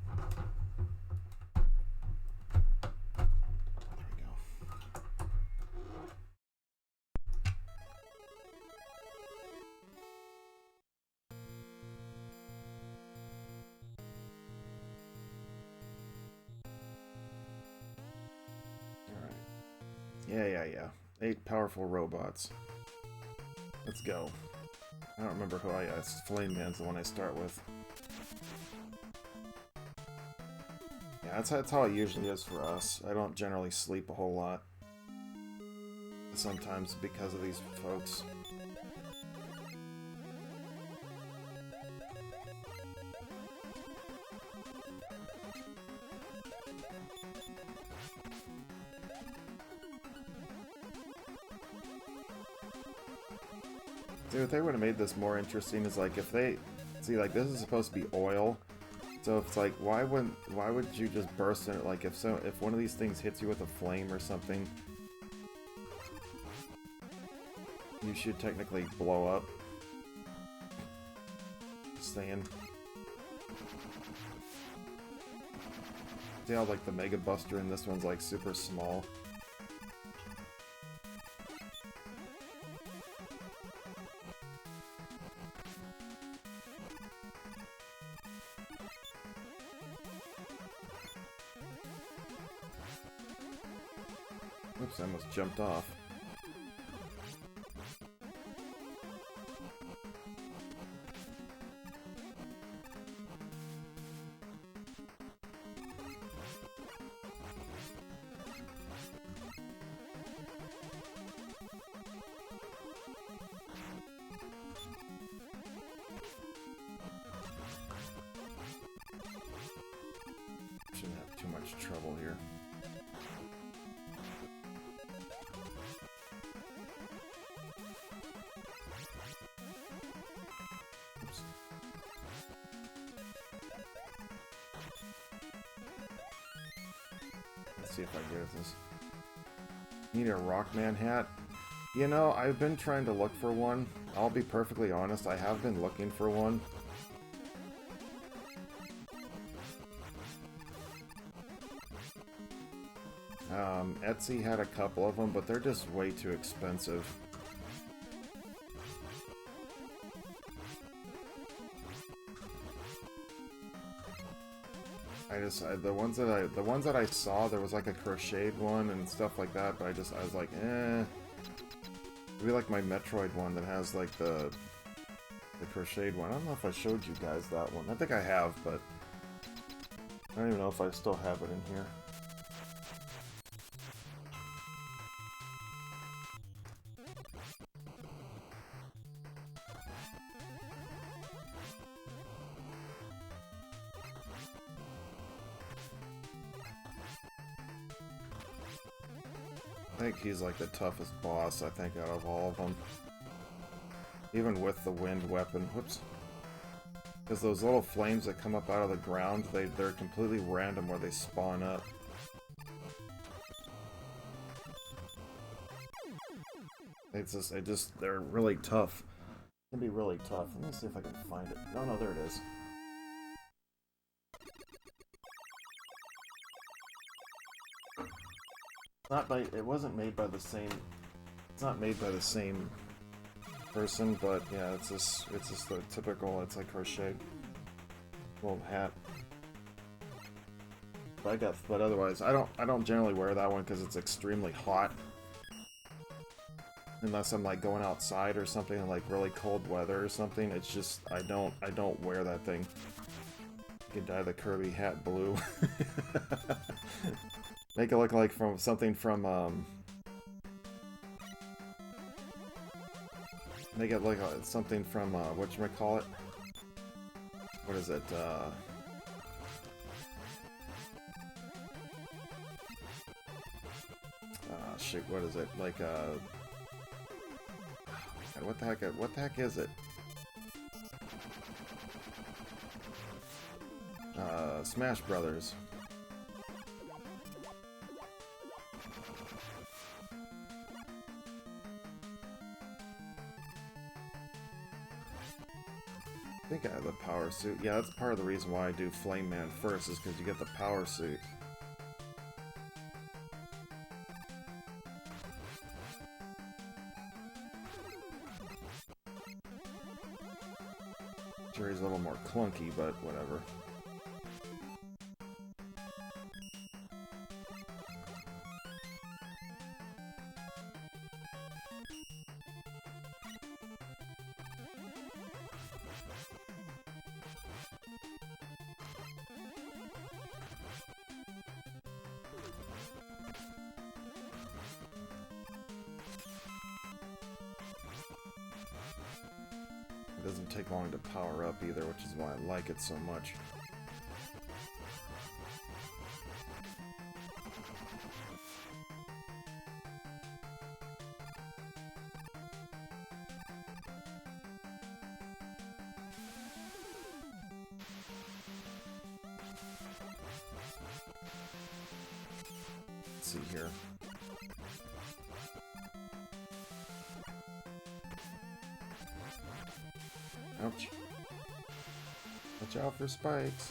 There we go. Alright. Yeah. 8 powerful robots. Let's go. I don't remember who I asked. Flame Man's the one I start with. Yeah, that's how it usually is for us. I don't generally sleep a whole lot. Sometimes because of these folks. Dude, if they would have made this more interesting, is like if they see, like, this is supposed to be oil, so it's like why would you just burst in it? Like if one of these things hits you with a flame or something, you should technically blow up. Just saying. See how like the Mega Buster in this one's like super small. Oops, I almost jumped off. Shouldn't have too much trouble here. See if I get this. Need a Rockman hat? You know, I've been trying to look for one. I'll be perfectly honest, I have been looking for one. Etsy had a couple of them, but they're just way too expensive. The ones that I saw, there was like a crocheted one and stuff like that, but I was like, eh. Maybe like my Metroid one that has like the crocheted one. I don't know if I showed you guys that one. I think I have, but I don't even know if I still have it in here. I think he's like the toughest boss, I think, out of all of them. Even with the wind weapon. Whoops. Because those little flames that come up out of the ground, they're completely random where they spawn up. They're really tough. It can be really tough. Let me see if I can find it. No, there it is. It wasn't made by the same. It's not made by the same person, but yeah, it's just the typical. It's like crochet little hat. But otherwise, I don't generally wear that one because it's extremely hot. Unless I'm like going outside or something in like really cold weather or something, it's just I don't wear that thing. You can dye the Kirby hat blue. Make it look like from something from, make it look like something from, whatchamacallit? What is it, shit, what is it? Like, what the heck is it? Smash Brothers. I think I have the power suit. Yeah, that's part of the reason why I do Flame Man first, is because you get the power suit. Jerry's a little more clunky, but whatever. It doesn't take long to power up either, which is why I like it so much. Let's see here. Ouch. Watch out for spikes.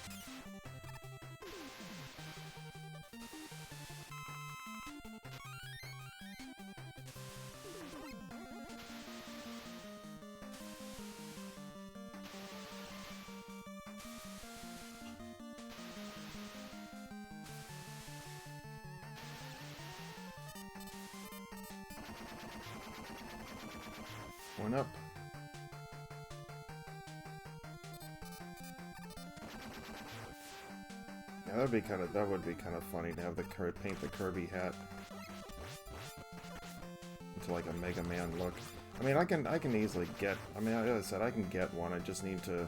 One up. Yeah, that would be kind of funny to have the paint the Kirby hat into like a Mega Man look. I mean, I can easily get. I mean, as I said, I can get one. I just need to.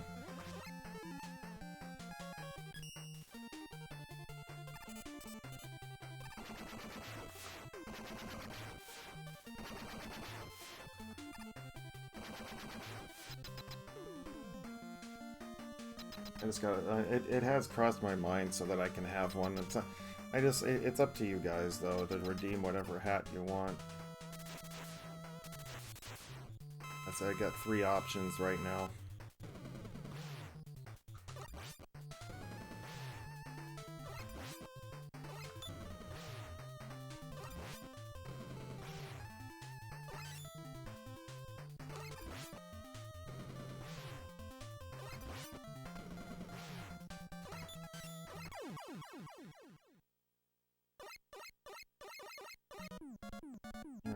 I just got it has crossed my mind so that I can have one. It's up to you guys though to redeem whatever hat you want. I said I got 3 options right now.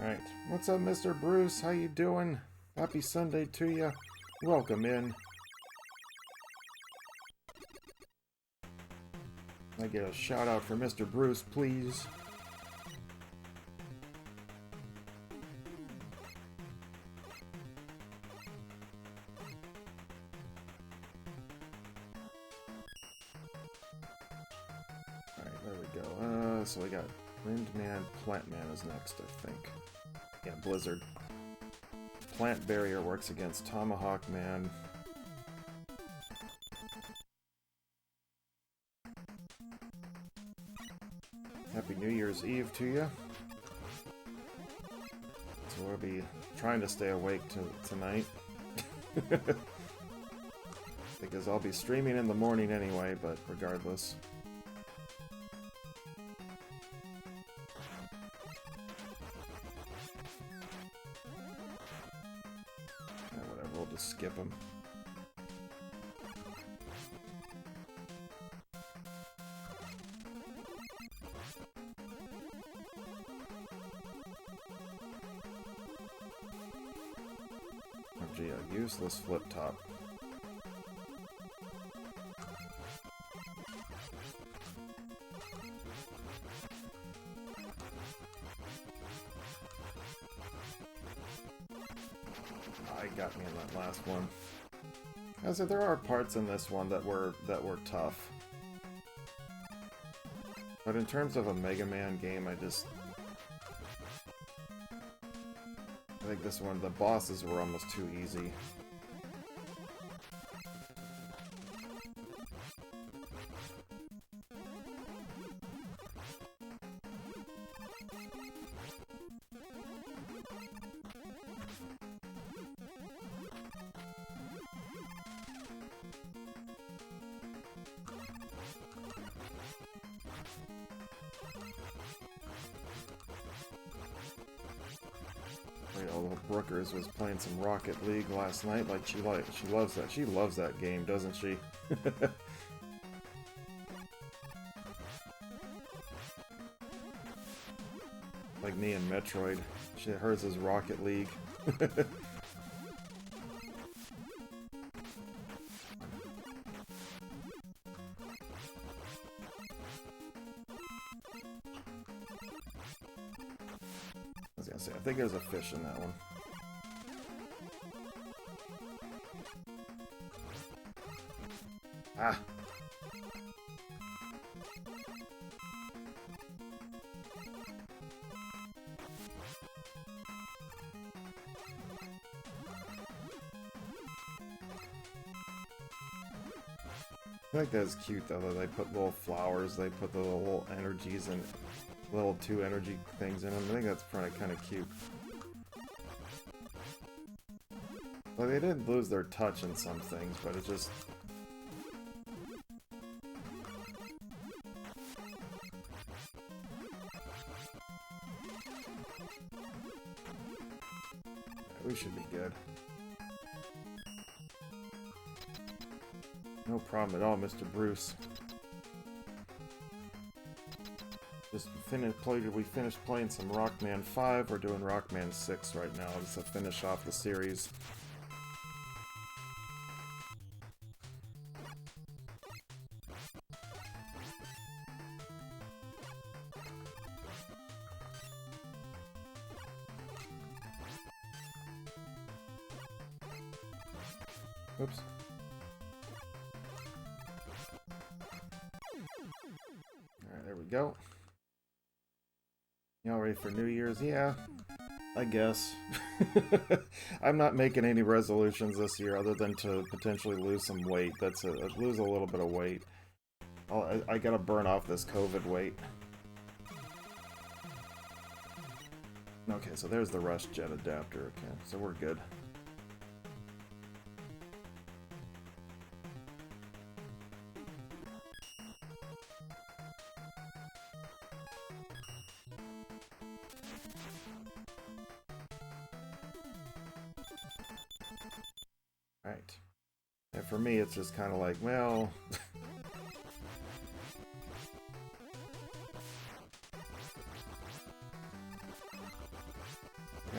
Alright, what's up, Mr. Bruce? How you doing? Happy Sunday to you. Welcome in. I get a shout out for Mr. Bruce, please. Alright, there we go. So we got Windman, Plantman is next, I think. Yeah, Blizzard. Plant Barrier works against Tomahawk Man. Happy New Year's Eve to you. So we'll be trying to stay awake tonight. Because I'll be streaming in the morning anyway, but regardless. Skip them. Oh gee, a useless flip top. it got me in that last one. I said there are parts in this one that were tough. But in terms of a Mega Man game, I think this one, the bosses were almost too easy. Brookers was playing some Rocket League last night. She loves that. She loves that game, doesn't she? Like me and Metroid. Hers is Rocket League. I think there's a fish in that one. Ah! I think that's cute though, that they put little flowers, they put the little energies and little 2 energy things in them. I think that's kind of cute. Like, they didn't lose their touch in some things, but it just... We should be good. No problem at all, Mr. Bruce. We finished playing some Rockman 5. We're doing Rockman 6 right now, just to finish off the series. Oops. Alright, there we go. Y'all ready for New Year's? Yeah, I guess. I'm not making any resolutions this year other than to potentially lose some weight. That's it. Lose a little bit of weight. I gotta burn off this COVID weight. Okay, so there's the Rush Jet adapter. Okay, so we're good. Right. And for me, it's just kind of like, well...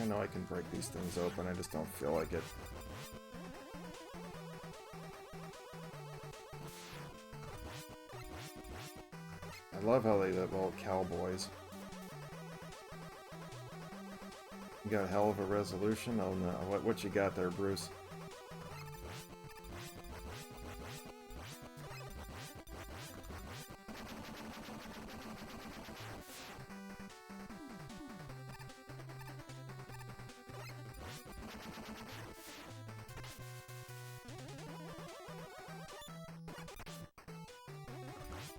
I know I can break these things open, I just don't feel like it. I love how they look little cowboys. You got a hell of a resolution? Oh no, what you got there, Bruce?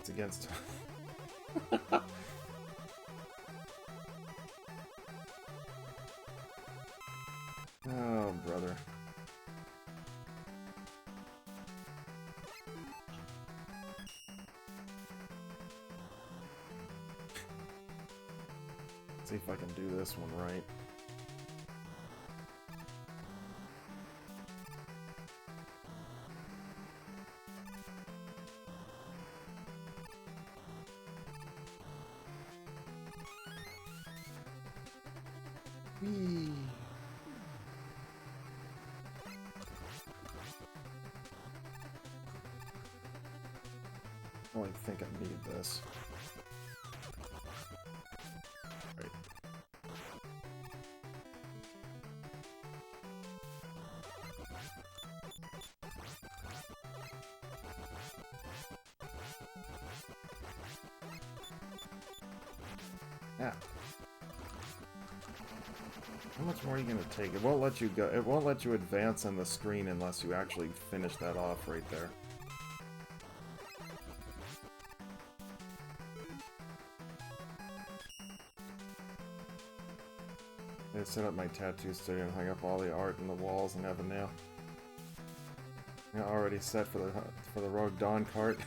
It's against... Oh, brother. See if I can do this one right. Whee! I don't think I need this. Right. Yeah. How much more are you gonna take? It won't let you go. It won't let you advance on the screen unless you actually finish that off right there. I set up my tattoo studio and hung up all the art in the walls and have a nail. Yeah, already set for the Rogue Dawn cart.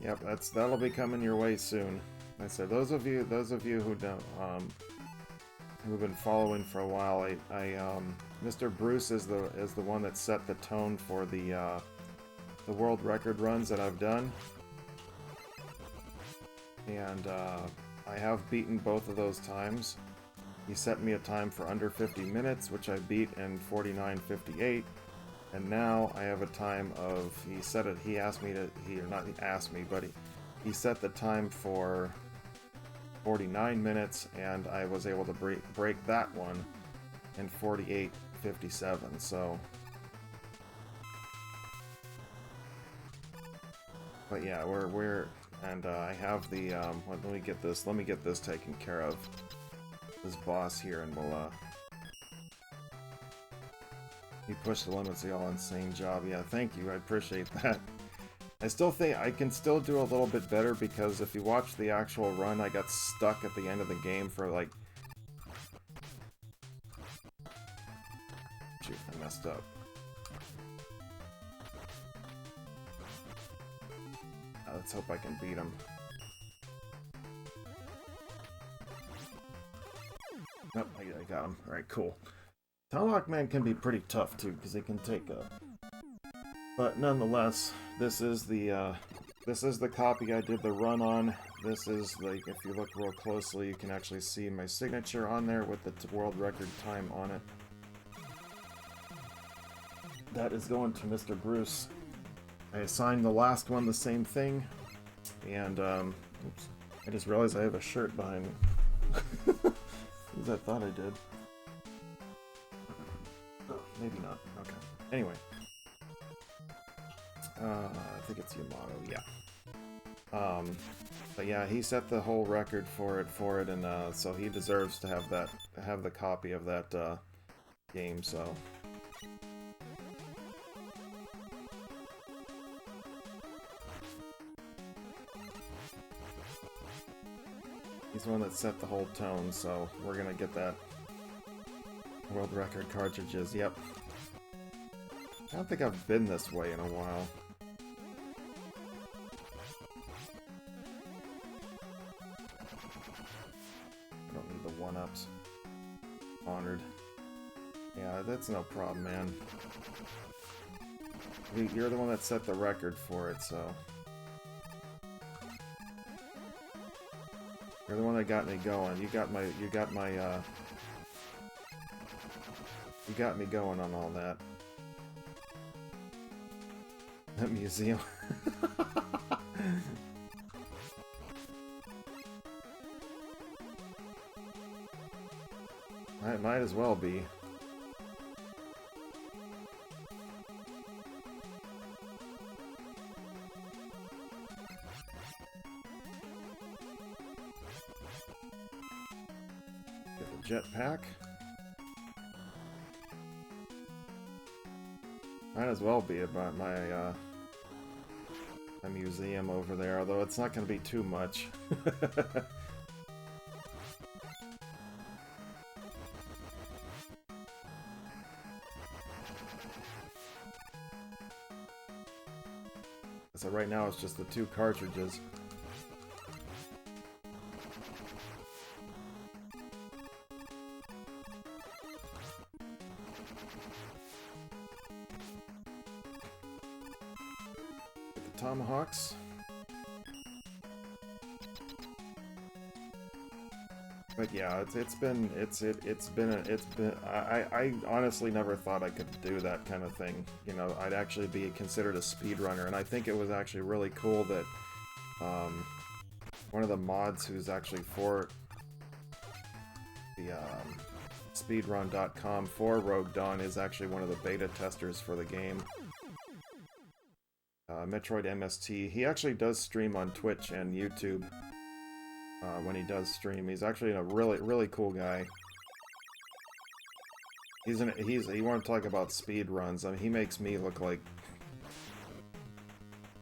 Yep, that'll be coming your way soon. Like I said, those of you who don't who've been following for a while, Mr. Bruce is the one that set the tone for the world record runs that I've done, and I have beaten both of those times. He set me a time for under 50 minutes, which I beat in 49:58. And now I have a time of, he set it, he asked me to, he set the time for 49 minutes, and I was able to break that one in 48:57, so. But yeah, and I have the, let me get this taken care of, this boss here, and we'll, he pushed the limits, y'all. Insane job. Yeah, thank you. I appreciate that. I still think I can still do a little bit better, because if you watch the actual run, I got stuck at the end of the game for like... Shoot, I messed up. Let's hope I can beat him. Nope, I got him. Alright, cool. Rockman can be pretty tough too, because it can take a... But nonetheless, this is the copy I did the run on. This is, like, if you look real closely, you can actually see my signature on there with the world record time on it. That is going to Mr. Bruce. I assigned the last one the same thing, and, oops, I just realized I have a shirt behind me. Because I thought I did. Maybe not. Okay. Anyway. I think it's Yamato, yeah. But yeah, he set the whole record for it, and so he deserves to have the copy of that game, so. He's the one that set the whole tone, so we're gonna get that. World record cartridges, yep. I don't think I've been this way in a while. I don't need the one-ups. Honored. Yeah, that's no problem, man. You're the one that set the record for it, so... You're the one that got me going. You got me going on all that. That museum. It might as well be. Get the jetpack. Might as well be about my museum over there, although it's not going to be too much. So right now it's just the 2 cartridges. Tomahawks. But yeah, I honestly never thought I could do that kind of thing. You know, I'd actually be considered a speedrunner, and I think it was actually really cool that one of the mods who's actually for the speedrun.com for Rogue Dawn is actually one of the beta testers for the game. Metroid MST. He actually does stream on Twitch and YouTube. When he does stream, he's actually a really cool guy. You want to talk about speed runs? I mean, he makes me look like.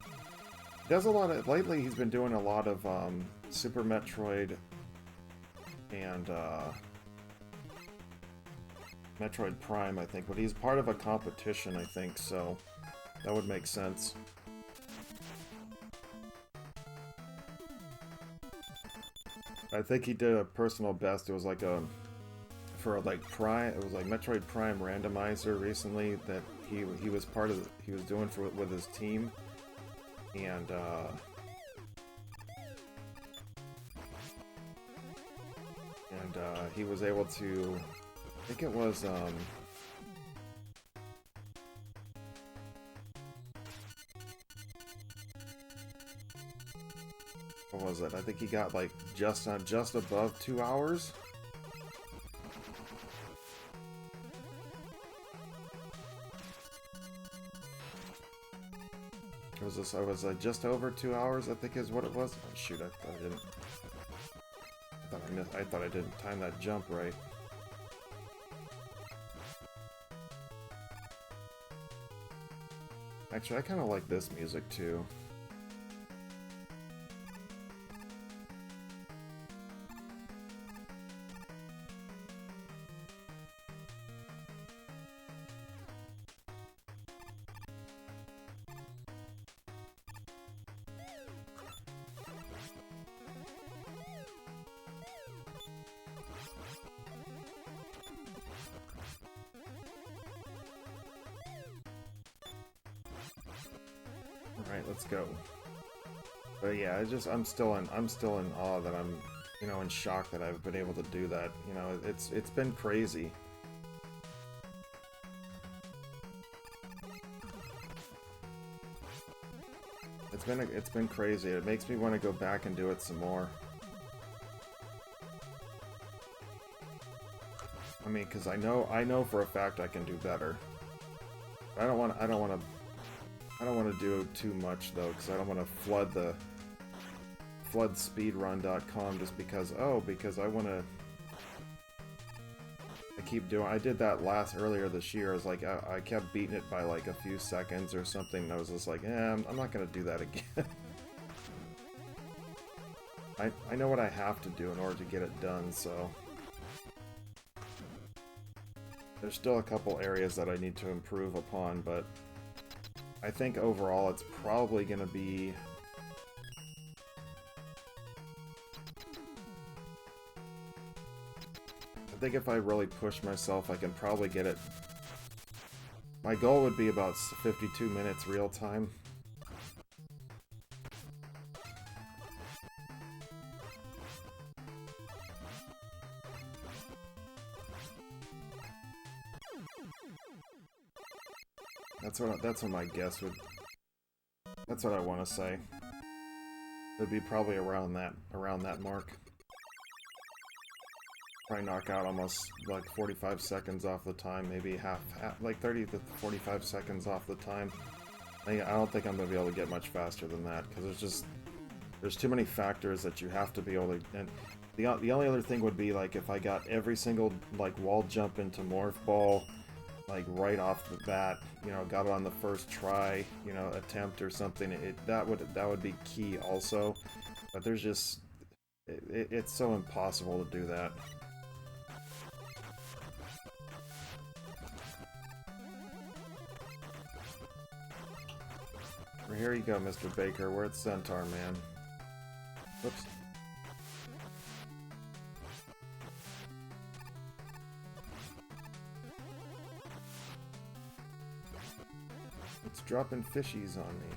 He does a lot of lately. He's been doing a lot of Super Metroid and Metroid Prime, I think, but he's part of a competition, I think, so that would make sense. I think he did a personal best. It was like a Prime. It was like Metroid Prime randomizer recently that he was part of. He was doing with his team, and he was able to. I think it was what was it? I think he got like just above 2 hours. I was just over 2 hours, I think is what it was. Oh, shoot, I thought I didn't time that jump right. Actually, I kind of like this music too. Alright, let's go. But yeah, I'm still in awe that I'm, in shock that I've been able to do that. It's been crazy. It's been crazy. It makes me want to go back and do it some more. I mean, because I know for a fact I can do better. I don't want to do too much though, because I don't want to flood speedrun.com just because I want to. I did that earlier this year. I was like, I kept beating it by like a few seconds or something, and I was just like, I'm not gonna do that again. I know what I have to do in order to get it done, so. There's still a couple areas that I need to improve upon, but I think overall it's probably going to be... I think if I really push myself, I can probably get it... My goal would be about 52 minutes real time. That's what my guess would. That's what I want to say. It'd be probably around that mark. Probably knock out almost like 45 seconds off the time, maybe half like 30 to 45 seconds off the time. I don't think I'm gonna be able to get much faster than that because there's too many factors that you have to be able to. And the only other thing would be like if I got every single like wall jump into Morph Ball. Like right off the bat, got it on the first try, attempt or something. That would be key also, but there's just it's so impossible to do that. Well, here you go, Mr. Baker. We're at Centaur, man. Whoops. It's dropping fishies on me.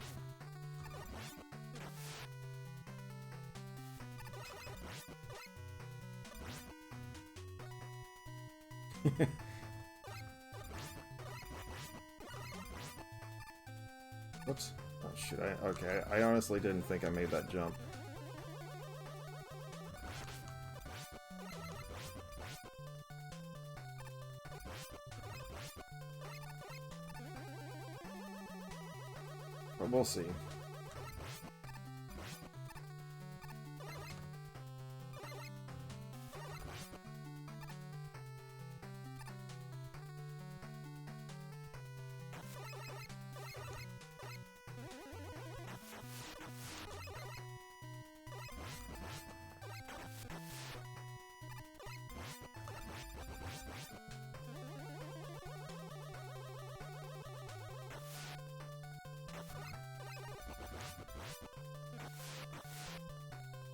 Whoops. Oh shit, okay, I honestly didn't think I made that jump. But we'll see.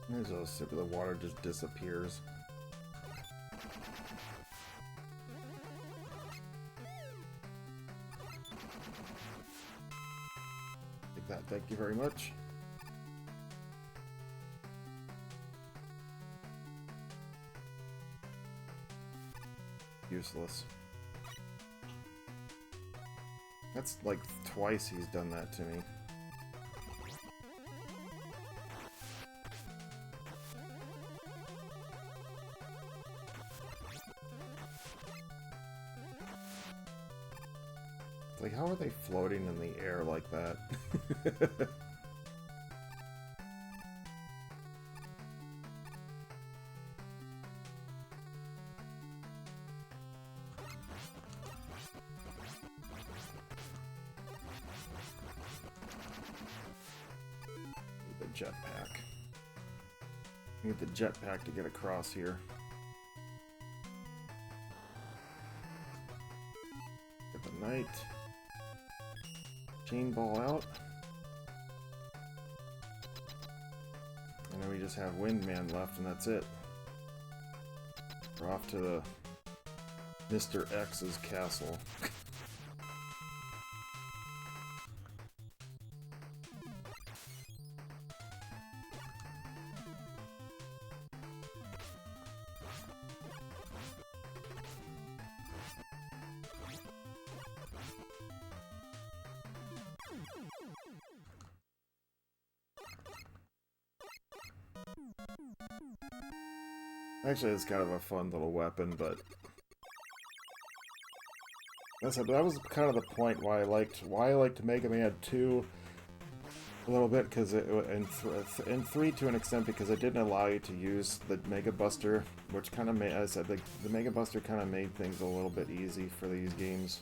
There's a sip of the water just disappears. Take that, thank you very much. Useless. That's like twice he's done that to me. Like, how are they floating in the air like that? Need the jetpack. Need the jetpack to get across here. Get the knight. Chain ball out. And then we just have Windman left, and that's it. We're off to the Mr. X's castle. Actually, it's kind of a fun little weapon, but that was kind of the point why I liked Mega Man 2 a little bit, because and 3 to an extent, because it didn't allow you to use the Mega Buster, which kind of made, as I said, the Mega Buster kind of made things a little bit easy for these games,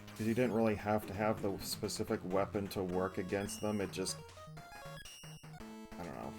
because you didn't really have to have the specific weapon to work against them. It just, I don't know.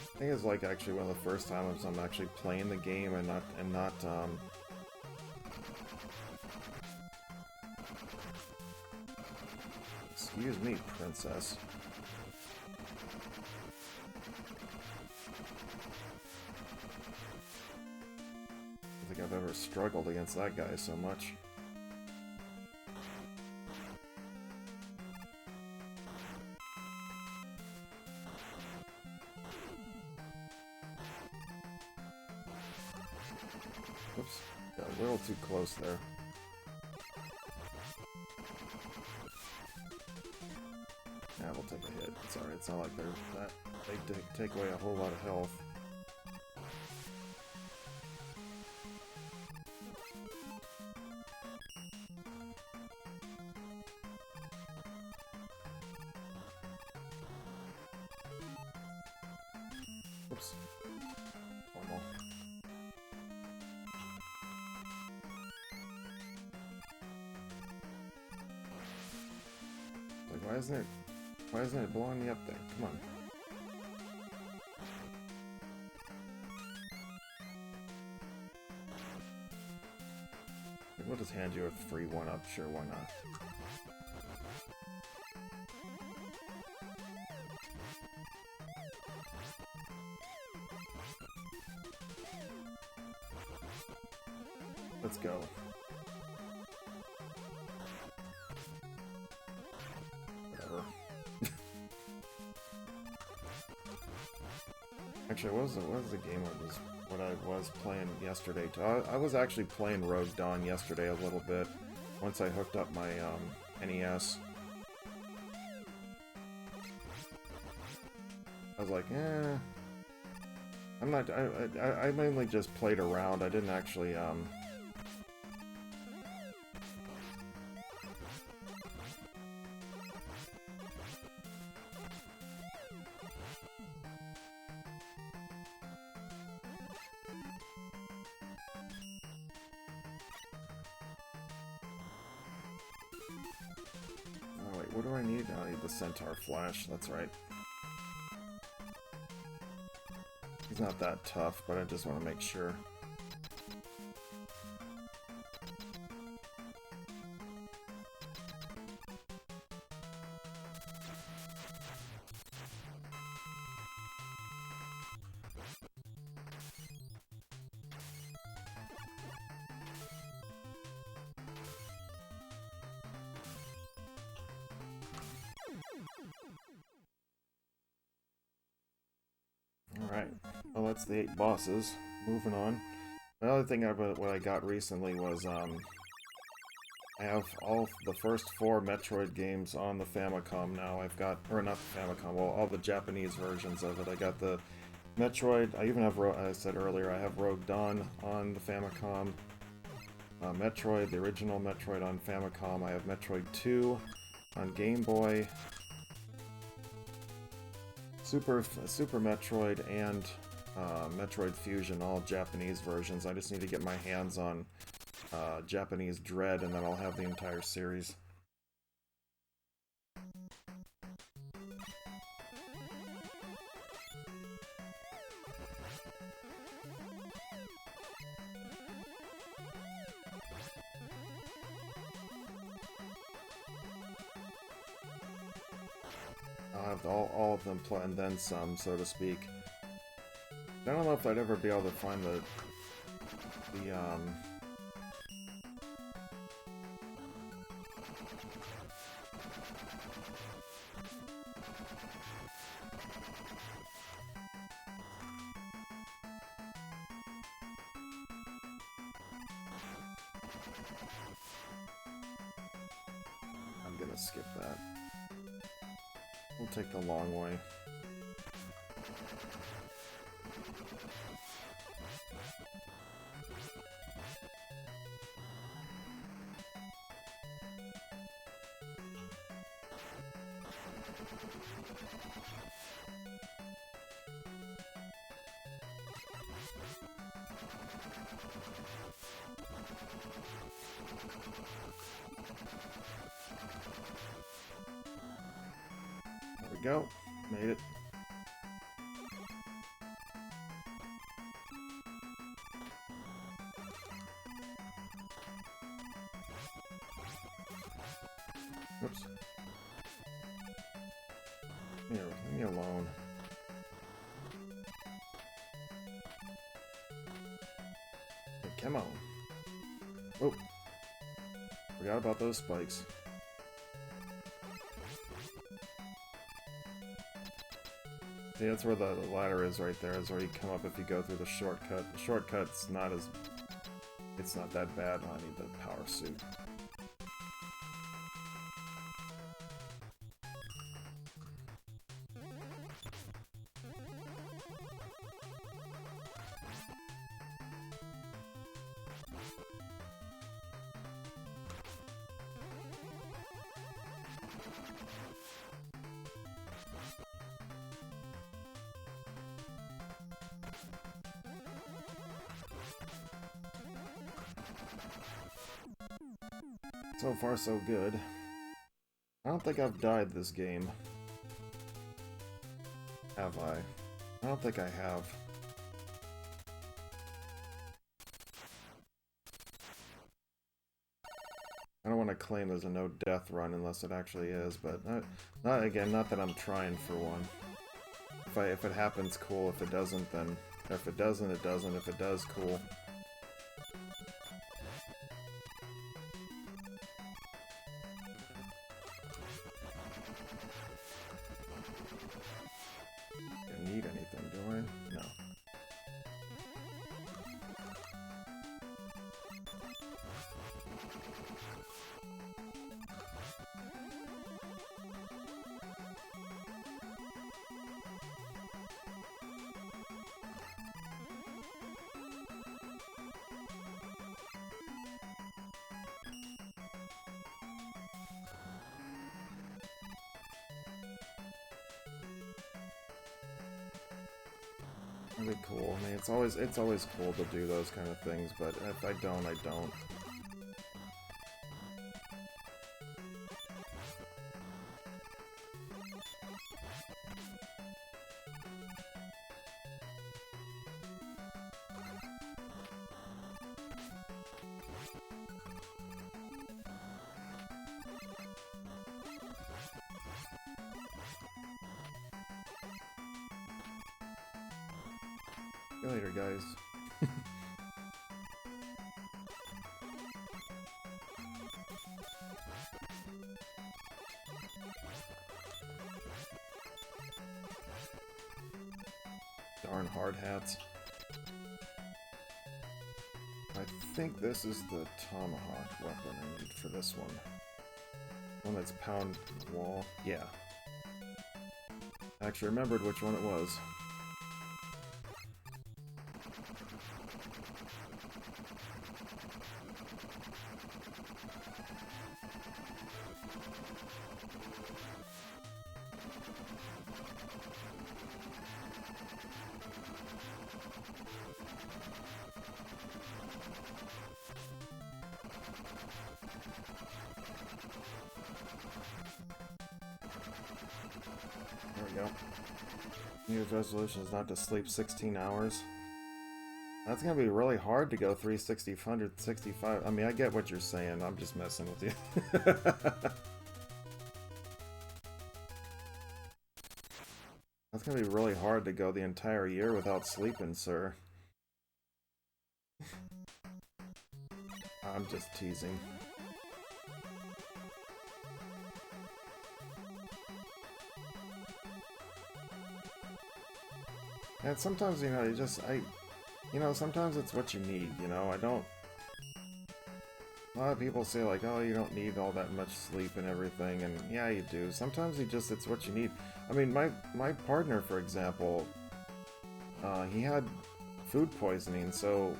I think it's like actually one of the first times I'm actually playing the game and not excuse me, princess. I don't think I've ever struggled against that guy so much. Oops, got a little too close there. Yeah, we'll take a hit. It's alright, it's not like they take away a whole lot of health. Oops. One more. Like, why isn't it blowing me up there? Come on. Like, we'll just hand you a free one-up, sure, why not? Let's go. Whatever. Actually, what was the game what I was playing yesterday? I was actually playing Rogue Dawn yesterday a little bit, once I hooked up my NES. I was like, I'm not, I mainly just played around, I didn't actually, oh wait, what do I need? I need the Centaur Flash, that's right. He's not that tough, but I just want to make sure. Alright, well that's the 8 bosses. Moving on. Another thing about what I got recently was, I have all the first 4 Metroid games on the Famicom now. I've got, or not the Famicom, well, all the Japanese versions of it. I got the Metroid, I even have, I said earlier, I have Rogue Dawn on the Famicom. Metroid, the original Metroid on Famicom. I have Metroid 2 on Game Boy. Super Metroid and Metroid Fusion, all Japanese versions. I just need to get my hands on Japanese Dread, and then I'll have the entire series. I'll have all of them play, and then some, so to speak. I don't know if I'd ever be able to find the I'm gonna skip that. We'll take the long way. There we go. Made it. Oops. Here, leave me alone. Hey, come on. Oh. Forgot about those spikes. See, that's where the ladder is right there, is where you come up if you go through the shortcut. The shortcut's not as... it's not that bad. I need the power suit. So far, so good. I don't think I've died this game. Have I? I don't think I have. I don't want to claim there's a no-death run unless it actually is, but not again, not that I'm trying for one. If it happens, cool. If it doesn't, then... if it doesn't, it doesn't. If it does, cool. Need anything, do I? No. That'd be cool. I mean, it's always cool to do those kind of things, but if I don't, I don't. See you later, guys. Darn hard hats. I think this is the tomahawk weapon I need for this one. One that's pound wall. Yeah. Actually remembered which one it was. There we go. New Year's resolution is not to sleep 16 hours. That's gonna be really hard to go 365. I mean, I get what you're saying. I'm just messing with you. That's gonna be really hard to go the entire year without sleeping, sir. I'm just teasing. And sometimes, you know, sometimes it's what you need, you know, a lot of people say, like, oh, you don't need all that much sleep and everything, and yeah, you do. Sometimes it's what you need. I mean, my partner, for example, he had food poisoning, so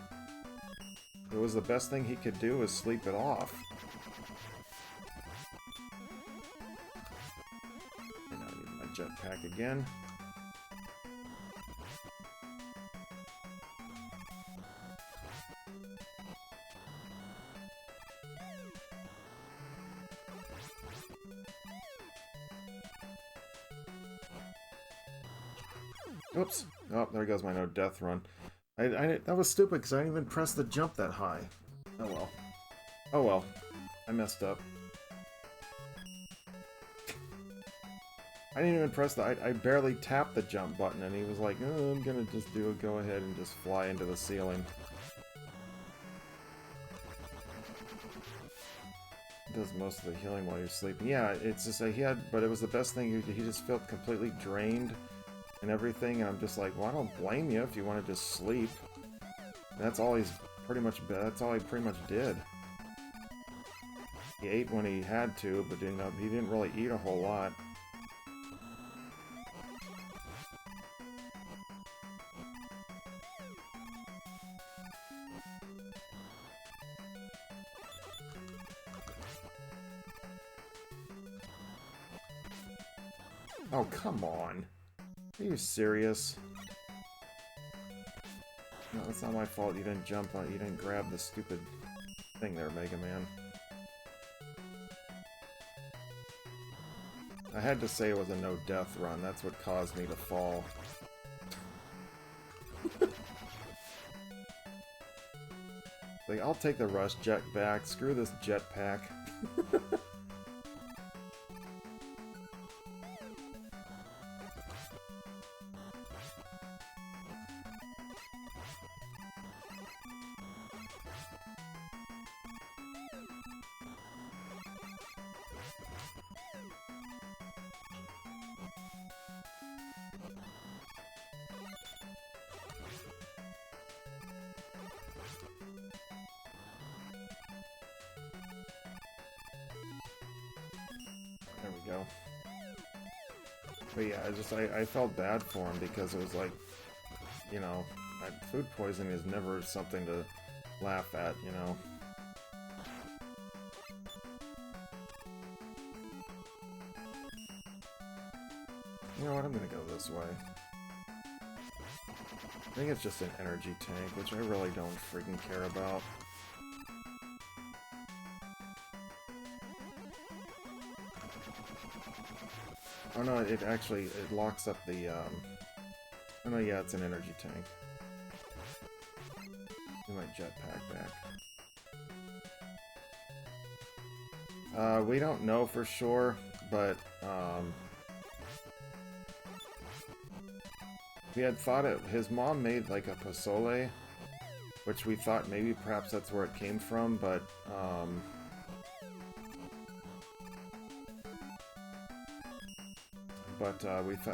it was the best thing he could do was sleep it off. And I need my jetpack again. Oops. Oh, there goes my no death run. That was stupid because I didn't even press the jump that high. Oh well. Oh well. I messed up. I didn't even press I barely tapped the jump button and he was like, oh, I'm gonna just go ahead and just fly into the ceiling. It does most of the healing while you're sleeping. Yeah, it's just like but it was the best thing. He just felt completely drained and everything, and I'm just like, well, I don't blame you if you want to just sleep. And that's all he pretty much did. He ate when he had to, but you know, he didn't really eat a whole lot. Oh, come on. Are you serious? No, it's not my fault you didn't jump on it. You didn't grab the stupid thing there, Mega Man. I had to say it was a no-death run. That's what caused me to fall. Like, I'll take the rush jet back. Screw this jetpack. There we go. But yeah, I felt bad for him because it was like, you know, food poisoning is never something to laugh at, you know. You know what, I'm gonna go this way. think it's just an energy tank, which I really don't freaking care about. Oh no, it actually, it locks up the, oh no, yeah, it's an energy tank. Get my jetpack back. We don't know for sure, but, we had thought his mom made like a pozole, which we thought maybe perhaps that's where it came from, but,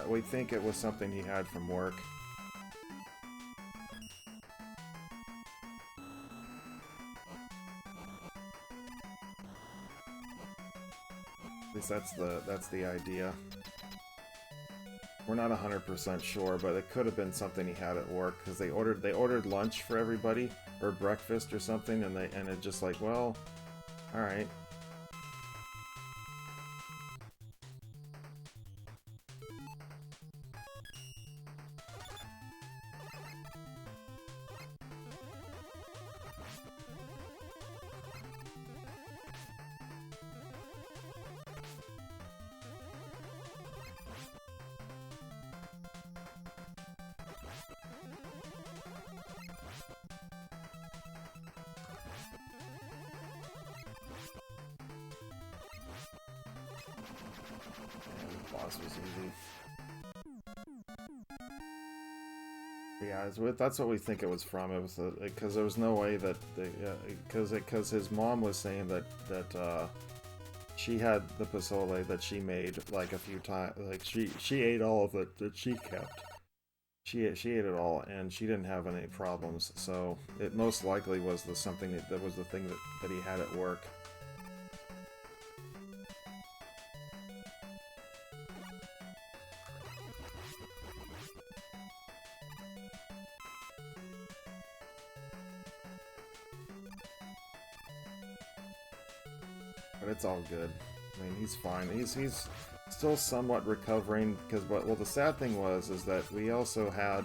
we think it was something he had from work. At least that's the idea. We're not 100% sure, but it could have been something he had at work, because they ordered lunch for everybody, or breakfast or something, and it just like, well, all right. Boss was easy. Yeah, that's what we think it was from. It was because there was no way that because his mom was saying that she had the pozole that she made like a few times. Like she ate all of it that she kept. She ate it all, and she didn't have any problems. So it most likely was something that was the thing that he had at work. But it's all good. I mean, he's fine. He's still somewhat recovering, because well, the sad thing is that we also had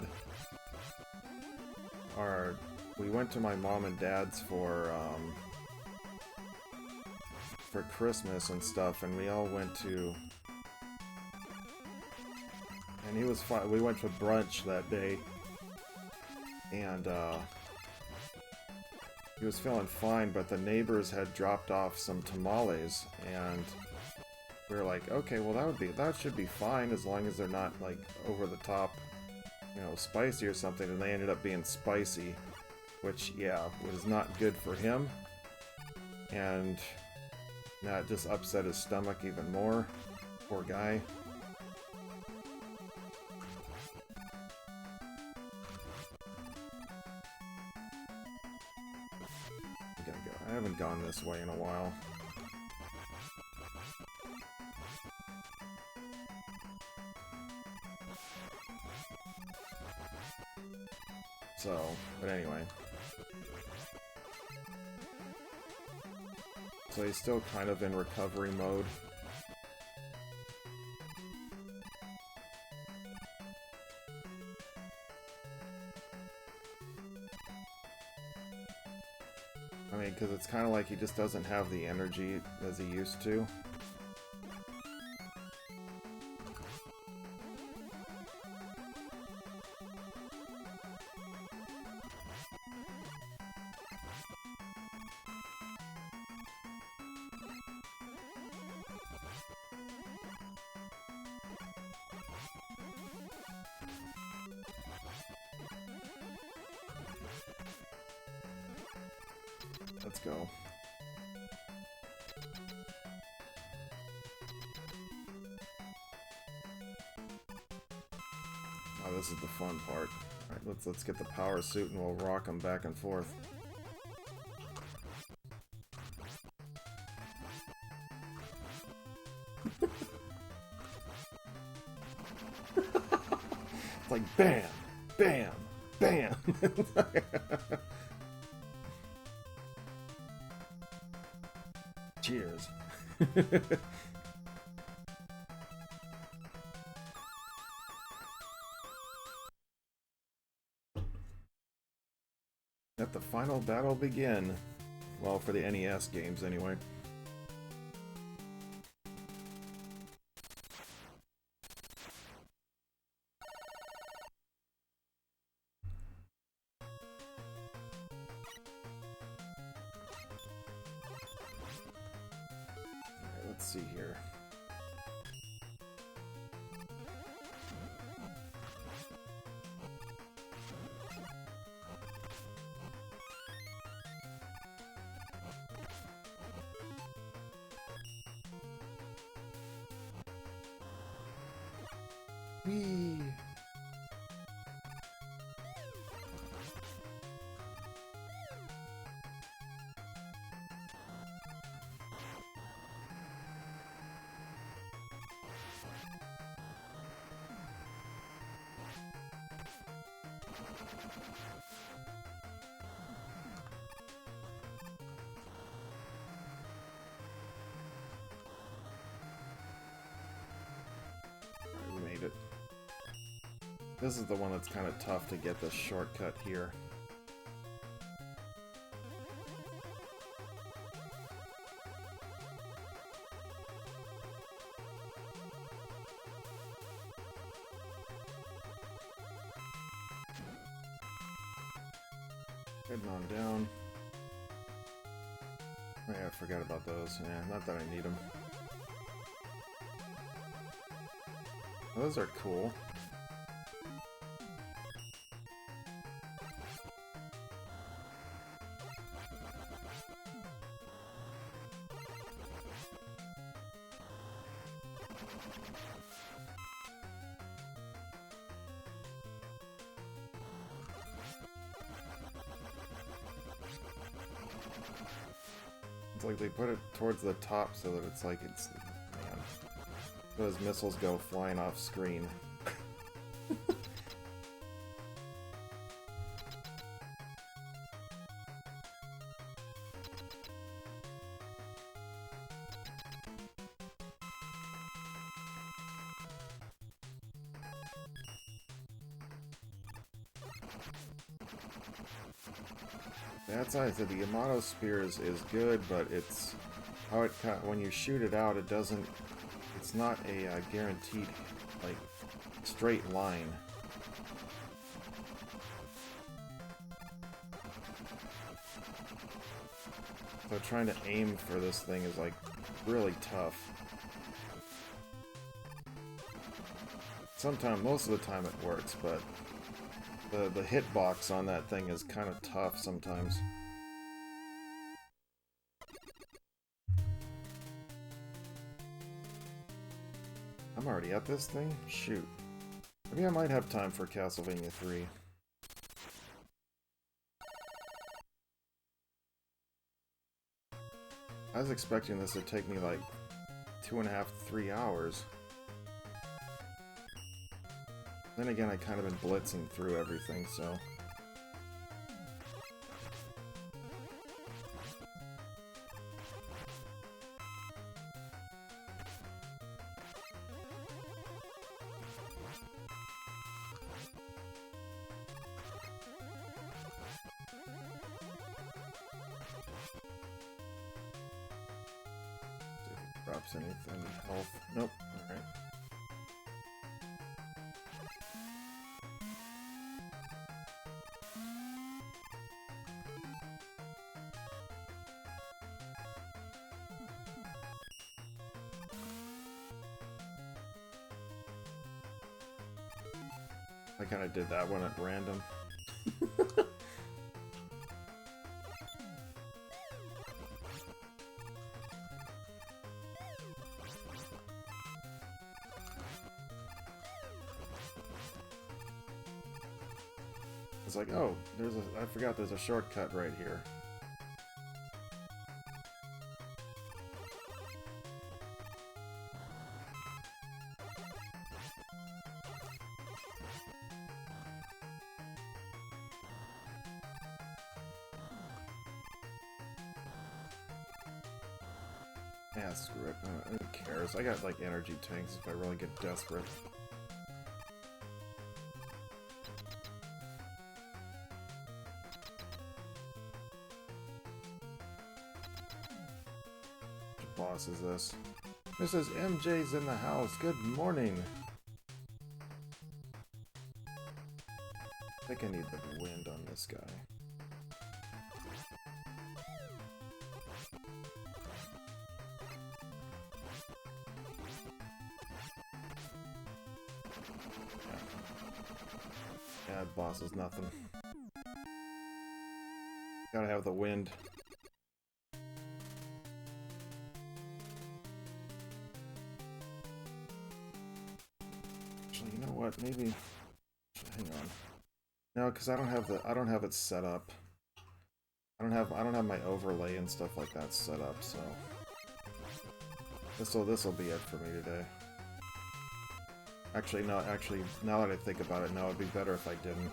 we went to my mom and dad's for Christmas and stuff, and we all went to, and he was fine. We went to brunch that day, and he was feeling fine, but the neighbors had dropped off some tamales, and we were like, okay, well that should be fine as long as they're not like over the top, you know, spicy or something. And they ended up being spicy, which yeah, was not good for him, and that just upset his stomach even more. Poor guy. I haven't gone this way in a while. So, but anyway. So he's still kind of in recovery mode. I mean, because it's kind of like he just doesn't have the energy as he used to. Let's go. Oh, this is the fun part. Alright, let's get the power suit and we'll rock them back and forth. It's like bam, bam, bam. Cheers. Let the final battle begin. Well, for the NES games, anyway. Alright, let's see here. Whee! We made it. This is the one that's kind of tough to get the shortcut here. Heading on down. Oh yeah, I forgot about those. Yeah, not that I need them. Those are cool. It's like they put it towards the top so that it's like it's... Man. Those missiles go flying off screen. That's why I said the Yamato Spear is good, but it's how it when you shoot it out, it doesn't. It's not a guaranteed like straight line. So trying to aim for this thing is like really tough. Sometimes, most of the time it works, but the hitbox on that thing is kind of tough sometimes. I'm already at this thing? Shoot. Maybe I might have time for Castlevania 3. I was expecting this to take me like 2.5 to 3 hours. Then again, I kind of been blitzing through everything, so... See if it drops anything. Health. Nope. Alright. I kind of did that one at random. It's like, oh, I forgot there's a shortcut right here. Yeah, screw it. Who cares? I got, like, energy tanks if I really get desperate. boss is this? Mrs. MJ's in the house. Good morning. I think I need the wind on this guy. Yeah, that boss is nothing. Gotta have the wind. Actually, you know what? Maybe. Hang on. No, because I don't have it set up. I don't have my overlay and stuff like that set up. So this'll be it for me today. Actually, no. Actually, now that I think about it, no, it'd be better if I didn't.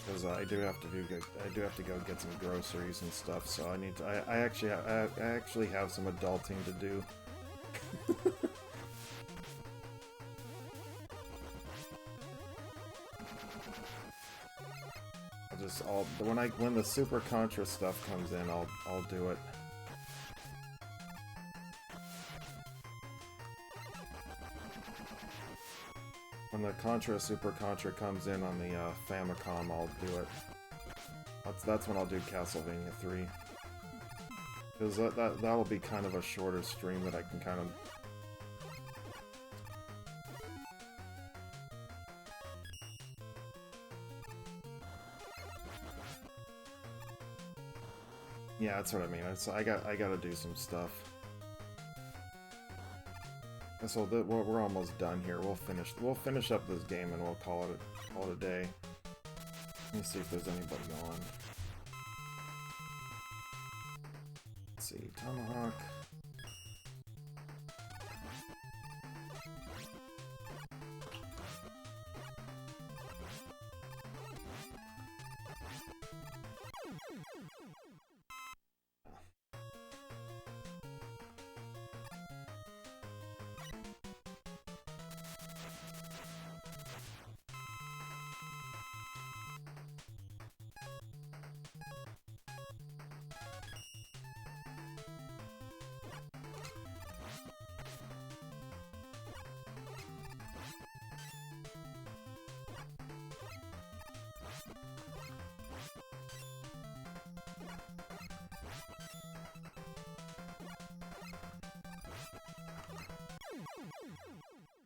Because I do have to go get some groceries and stuff. So I need to. I actually have some adulting to do. When the Super Contra stuff comes in, I'll do it. When the Super Contra comes in on the Famicom, I'll do it. That's when I'll do Castlevania 3. Because that'll be kind of a shorter stream that I can kind of... Yeah, that's what I mean. I gotta do some stuff. So we're almost done here. We'll finish up this game and we'll call it a day. Let me see if there's anybody on. Let's see, Tomahawk.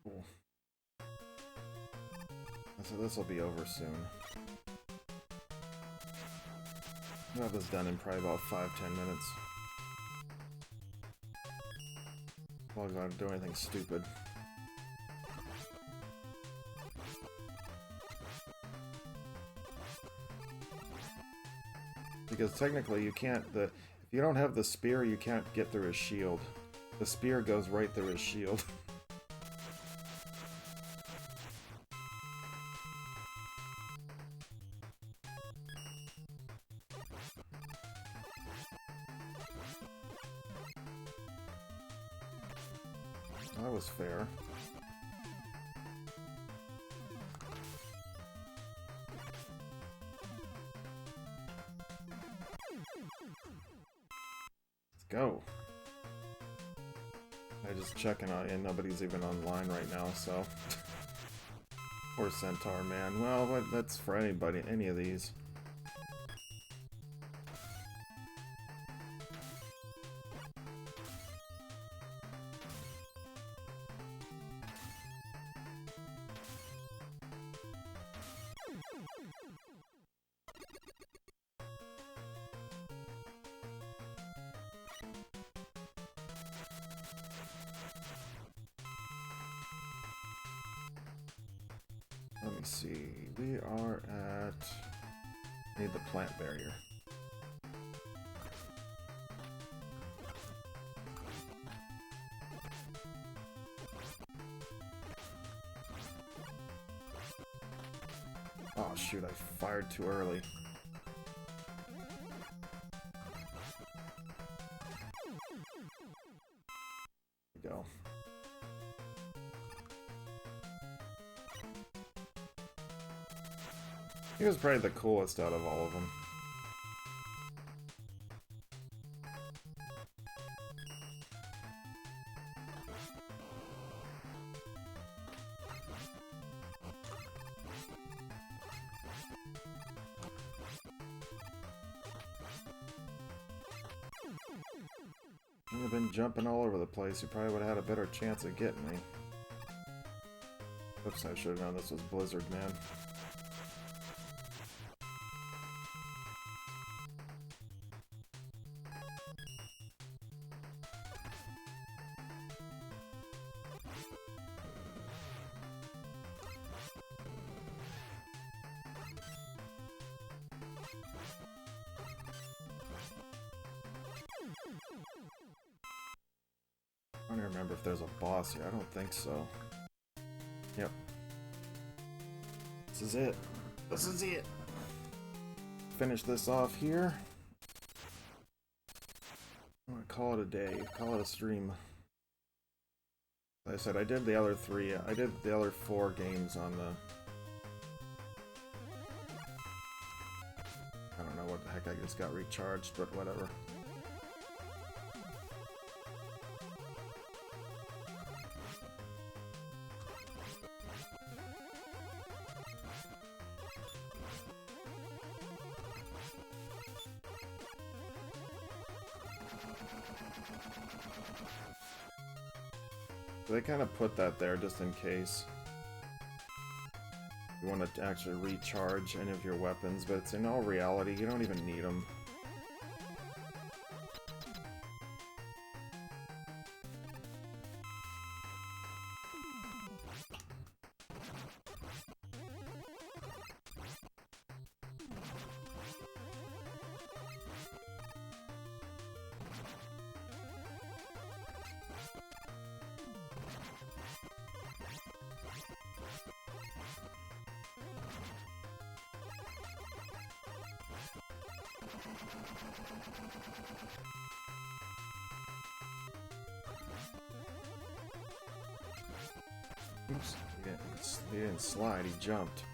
Cool. So this will be over soon. I'll have this done in probably about 5-10 minutes. As long as I don't do anything stupid. Because technically you can't, if you don't have the spear, you can't get through his shield. The spear goes right through his shield. That was fair. Let's go. I just checking out, and nobody's even online right now, so. Poor Centaur, man. Well, that's for anybody, any of these. Let me see. We are at... Need the plant barrier. Oh shoot, I fired too early. There we go. He was probably the coolest out of all of them. Shouldn't have been jumping all over the place. You probably would have had a better chance of getting me. Oops, I should have known this was Blizzard, man. I don't remember if there's a boss here. I don't think so. Yep. This is it. This is it. Finish this off here. I'm gonna call it a day. Call it a stream. Like I said, I did the other 3. I did the other 4 games on the... I don't know what the heck, I just got recharged, but whatever. They kind of put that there just in case you want to actually recharge any of your weapons, but it's in all reality, you don't even need them. Oops, he didn't slide, he jumped.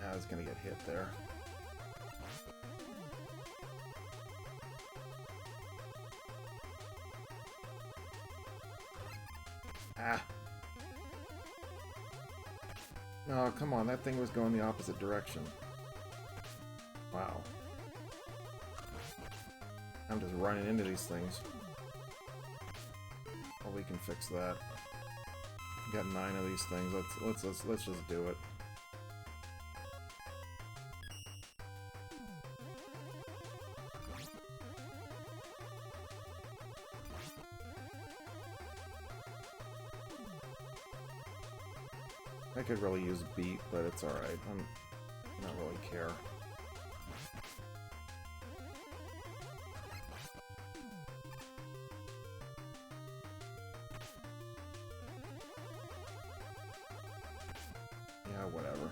I was gonna get hit there. Ah! No, come on, that thing was going the opposite direction. Wow. I'm just running into these things. Well, we can fix that. Got 9 of these things. Let's just do it. I could really use beat, but it's alright. I don't really care. Yeah, whatever.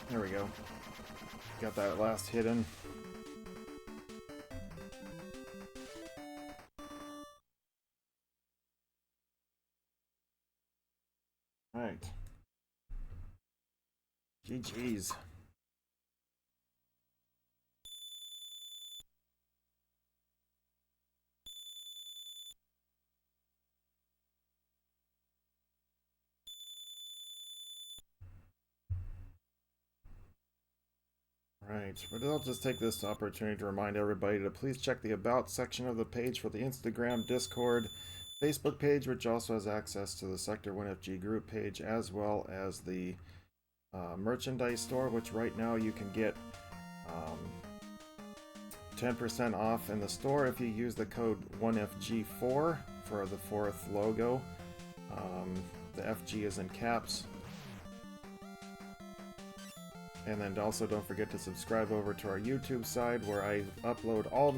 There we go. Got that last hit in. Right. GG's. Right, but I'll just take this opportunity to remind everybody to please check the About section of the page for the Instagram, Discord, Facebook page, which also has access to the Sector 1FG group page, as well as the merchandise store, which right now you can get 10% off in the store if you use the code 1FG4 for the 4th logo. The FG is in caps. And then also don't forget to subscribe over to our YouTube side where I upload all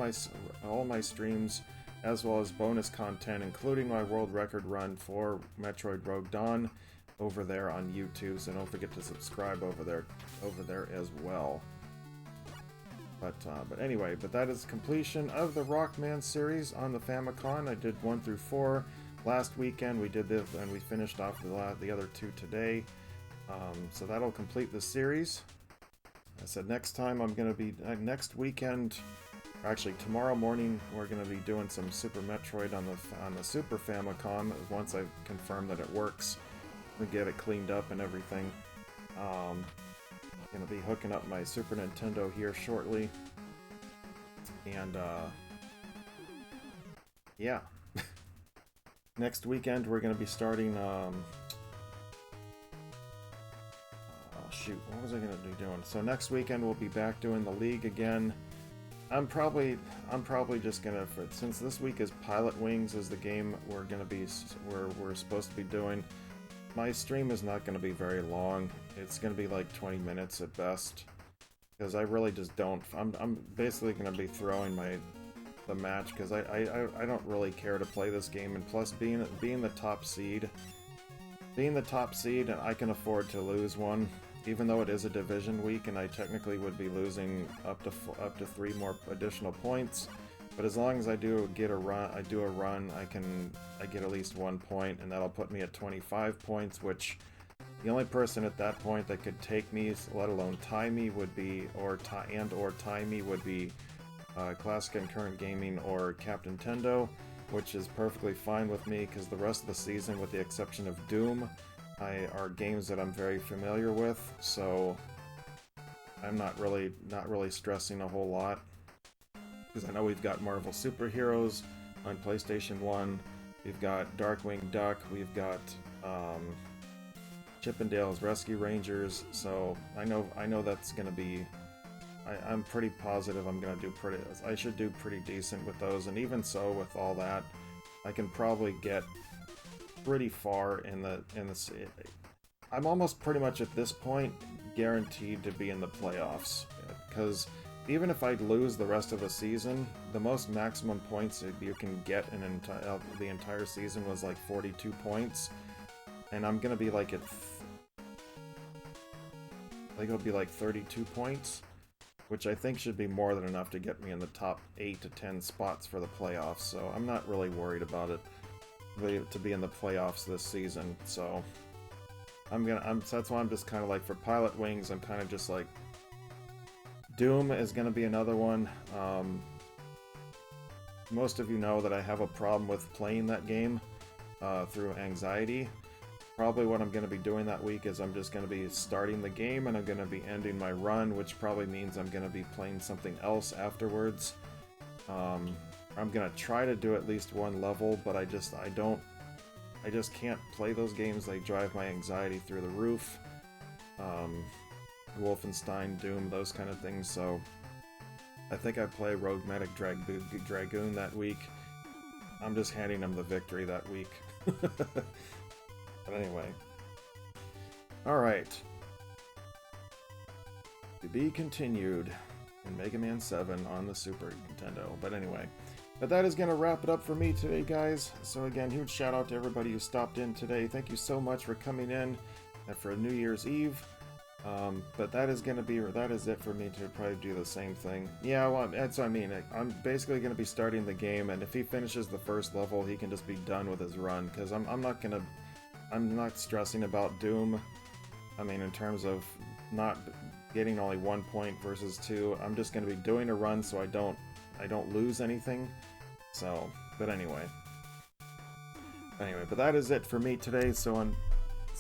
my streams as well as bonus content, including my world record run for Metroid Rogue Dawn over there on YouTube. So don't forget to subscribe over there as well. But anyway, that is completion of the Rockman series on the Famicom. I did 1 through 4 last weekend. We did this and we finished off the other 2 today. So that'll complete the series. I said next time I'm going to be, next weekend, actually tomorrow morning, we're going to be doing some Super Metroid on the Super Famicom once I've confirmed that it works. We get it cleaned up and everything. Going to be hooking up my Super Nintendo here shortly. And, yeah. Next weekend we're going to be starting, shoot, what was I going to be doing? So next weekend we'll be back doing the League again. I'm probably just gonna, since this week is Pilot Wings is the game we're supposed to be doing. My stream is not gonna be very long. It's gonna be like 20 minutes at best, because I really just don't. I'm basically gonna be throwing the match because I don't really care to play this game, and plus being the top seed, I can afford to lose one. Even though it is a division week and I technically would be losing up to 3 more additional points, but as long as I do a run, I get at least 1 point, and that'll put me at 25 points, which the only person at that point that could take me, let alone tie me, would be, or tie me would be Classic and Current Gaming or Captain Tendo, which is perfectly fine with me because the rest of the season, with the exception of Doom, are games that I'm very familiar with, so I'm not really stressing a whole lot. Because I know we've got Marvel Superheroes on PlayStation 1, we've got Darkwing Duck, we've got Chippendale's Rescue Rangers, so I know that's gonna be. I'm pretty positive I should do pretty decent with those, and even so, with all that, I can probably get pretty far in the I'm almost pretty much at this point guaranteed to be in the playoffs, because even if I lose the rest of the season, the most maximum points that you can get in the entire season was like 42 points, and I'm gonna be like I think it'll be like 32 points, which I think should be more than enough to get me in the top 8 to 10 spots for the playoffs, so I'm not really worried about it to be in the playoffs this season. So that's why I'm just kind of like, for Pilot Wings, I'm kind of just like, Doom is going to be another one. Most of you know that I have a problem with playing that game through anxiety. Probably what I'm going to be doing that week is I'm just going to be starting the game and I'm going to be ending my run, which probably means I'm going to be playing something else afterwards. I'm gonna try to do at least 1 level, but I just can't play those games. They drive my anxiety through the roof. Wolfenstein, Doom, those kind of things, so I think I play Rogue Medic Dragoon that week. I'm just handing him the victory that week. But anyway. Alright. To be continued in Mega Man 7 on the Super Nintendo. But anyway. But that is going to wrap it up for me today, guys. So again, huge shout out to everybody who stopped in today. Thank you so much for coming in for New Year's Eve. But that is it for me to probably do the same thing. Yeah, well, that's what I mean. I'm basically going to be starting the game, and if he finishes the first level, he can just be done with his run, because I'm not stressing about Doom. I mean, in terms of not getting only 1 point versus 2, I'm just going to be doing a run so I don't lose anything. So, but anyway, but that is it for me today. So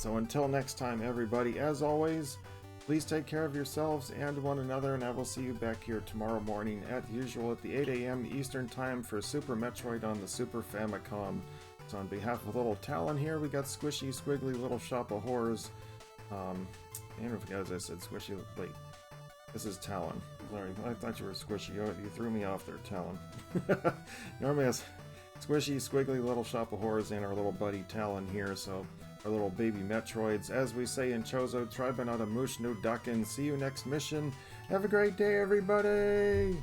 until next time, everybody, as always, please take care of yourselves and one another, and I will see you back here tomorrow morning at usual at the 8 a.m. Eastern Time for Super Metroid on the Super Famicom. So on behalf of Little Talon here, we got Squishy Squiggly Little Shop of Horrors. And as I said, Squishy. Wait, this is Talon. Sorry, I thought you were Squishy. You threw me off there, Talon. Normally it's Squishy Squiggly Little Shop of Horrors and our little buddy Talon here. So our little baby Metroids. As we say in Chozo, Tribanata Mush no Daken. See you next mission. Have a great day, everybody!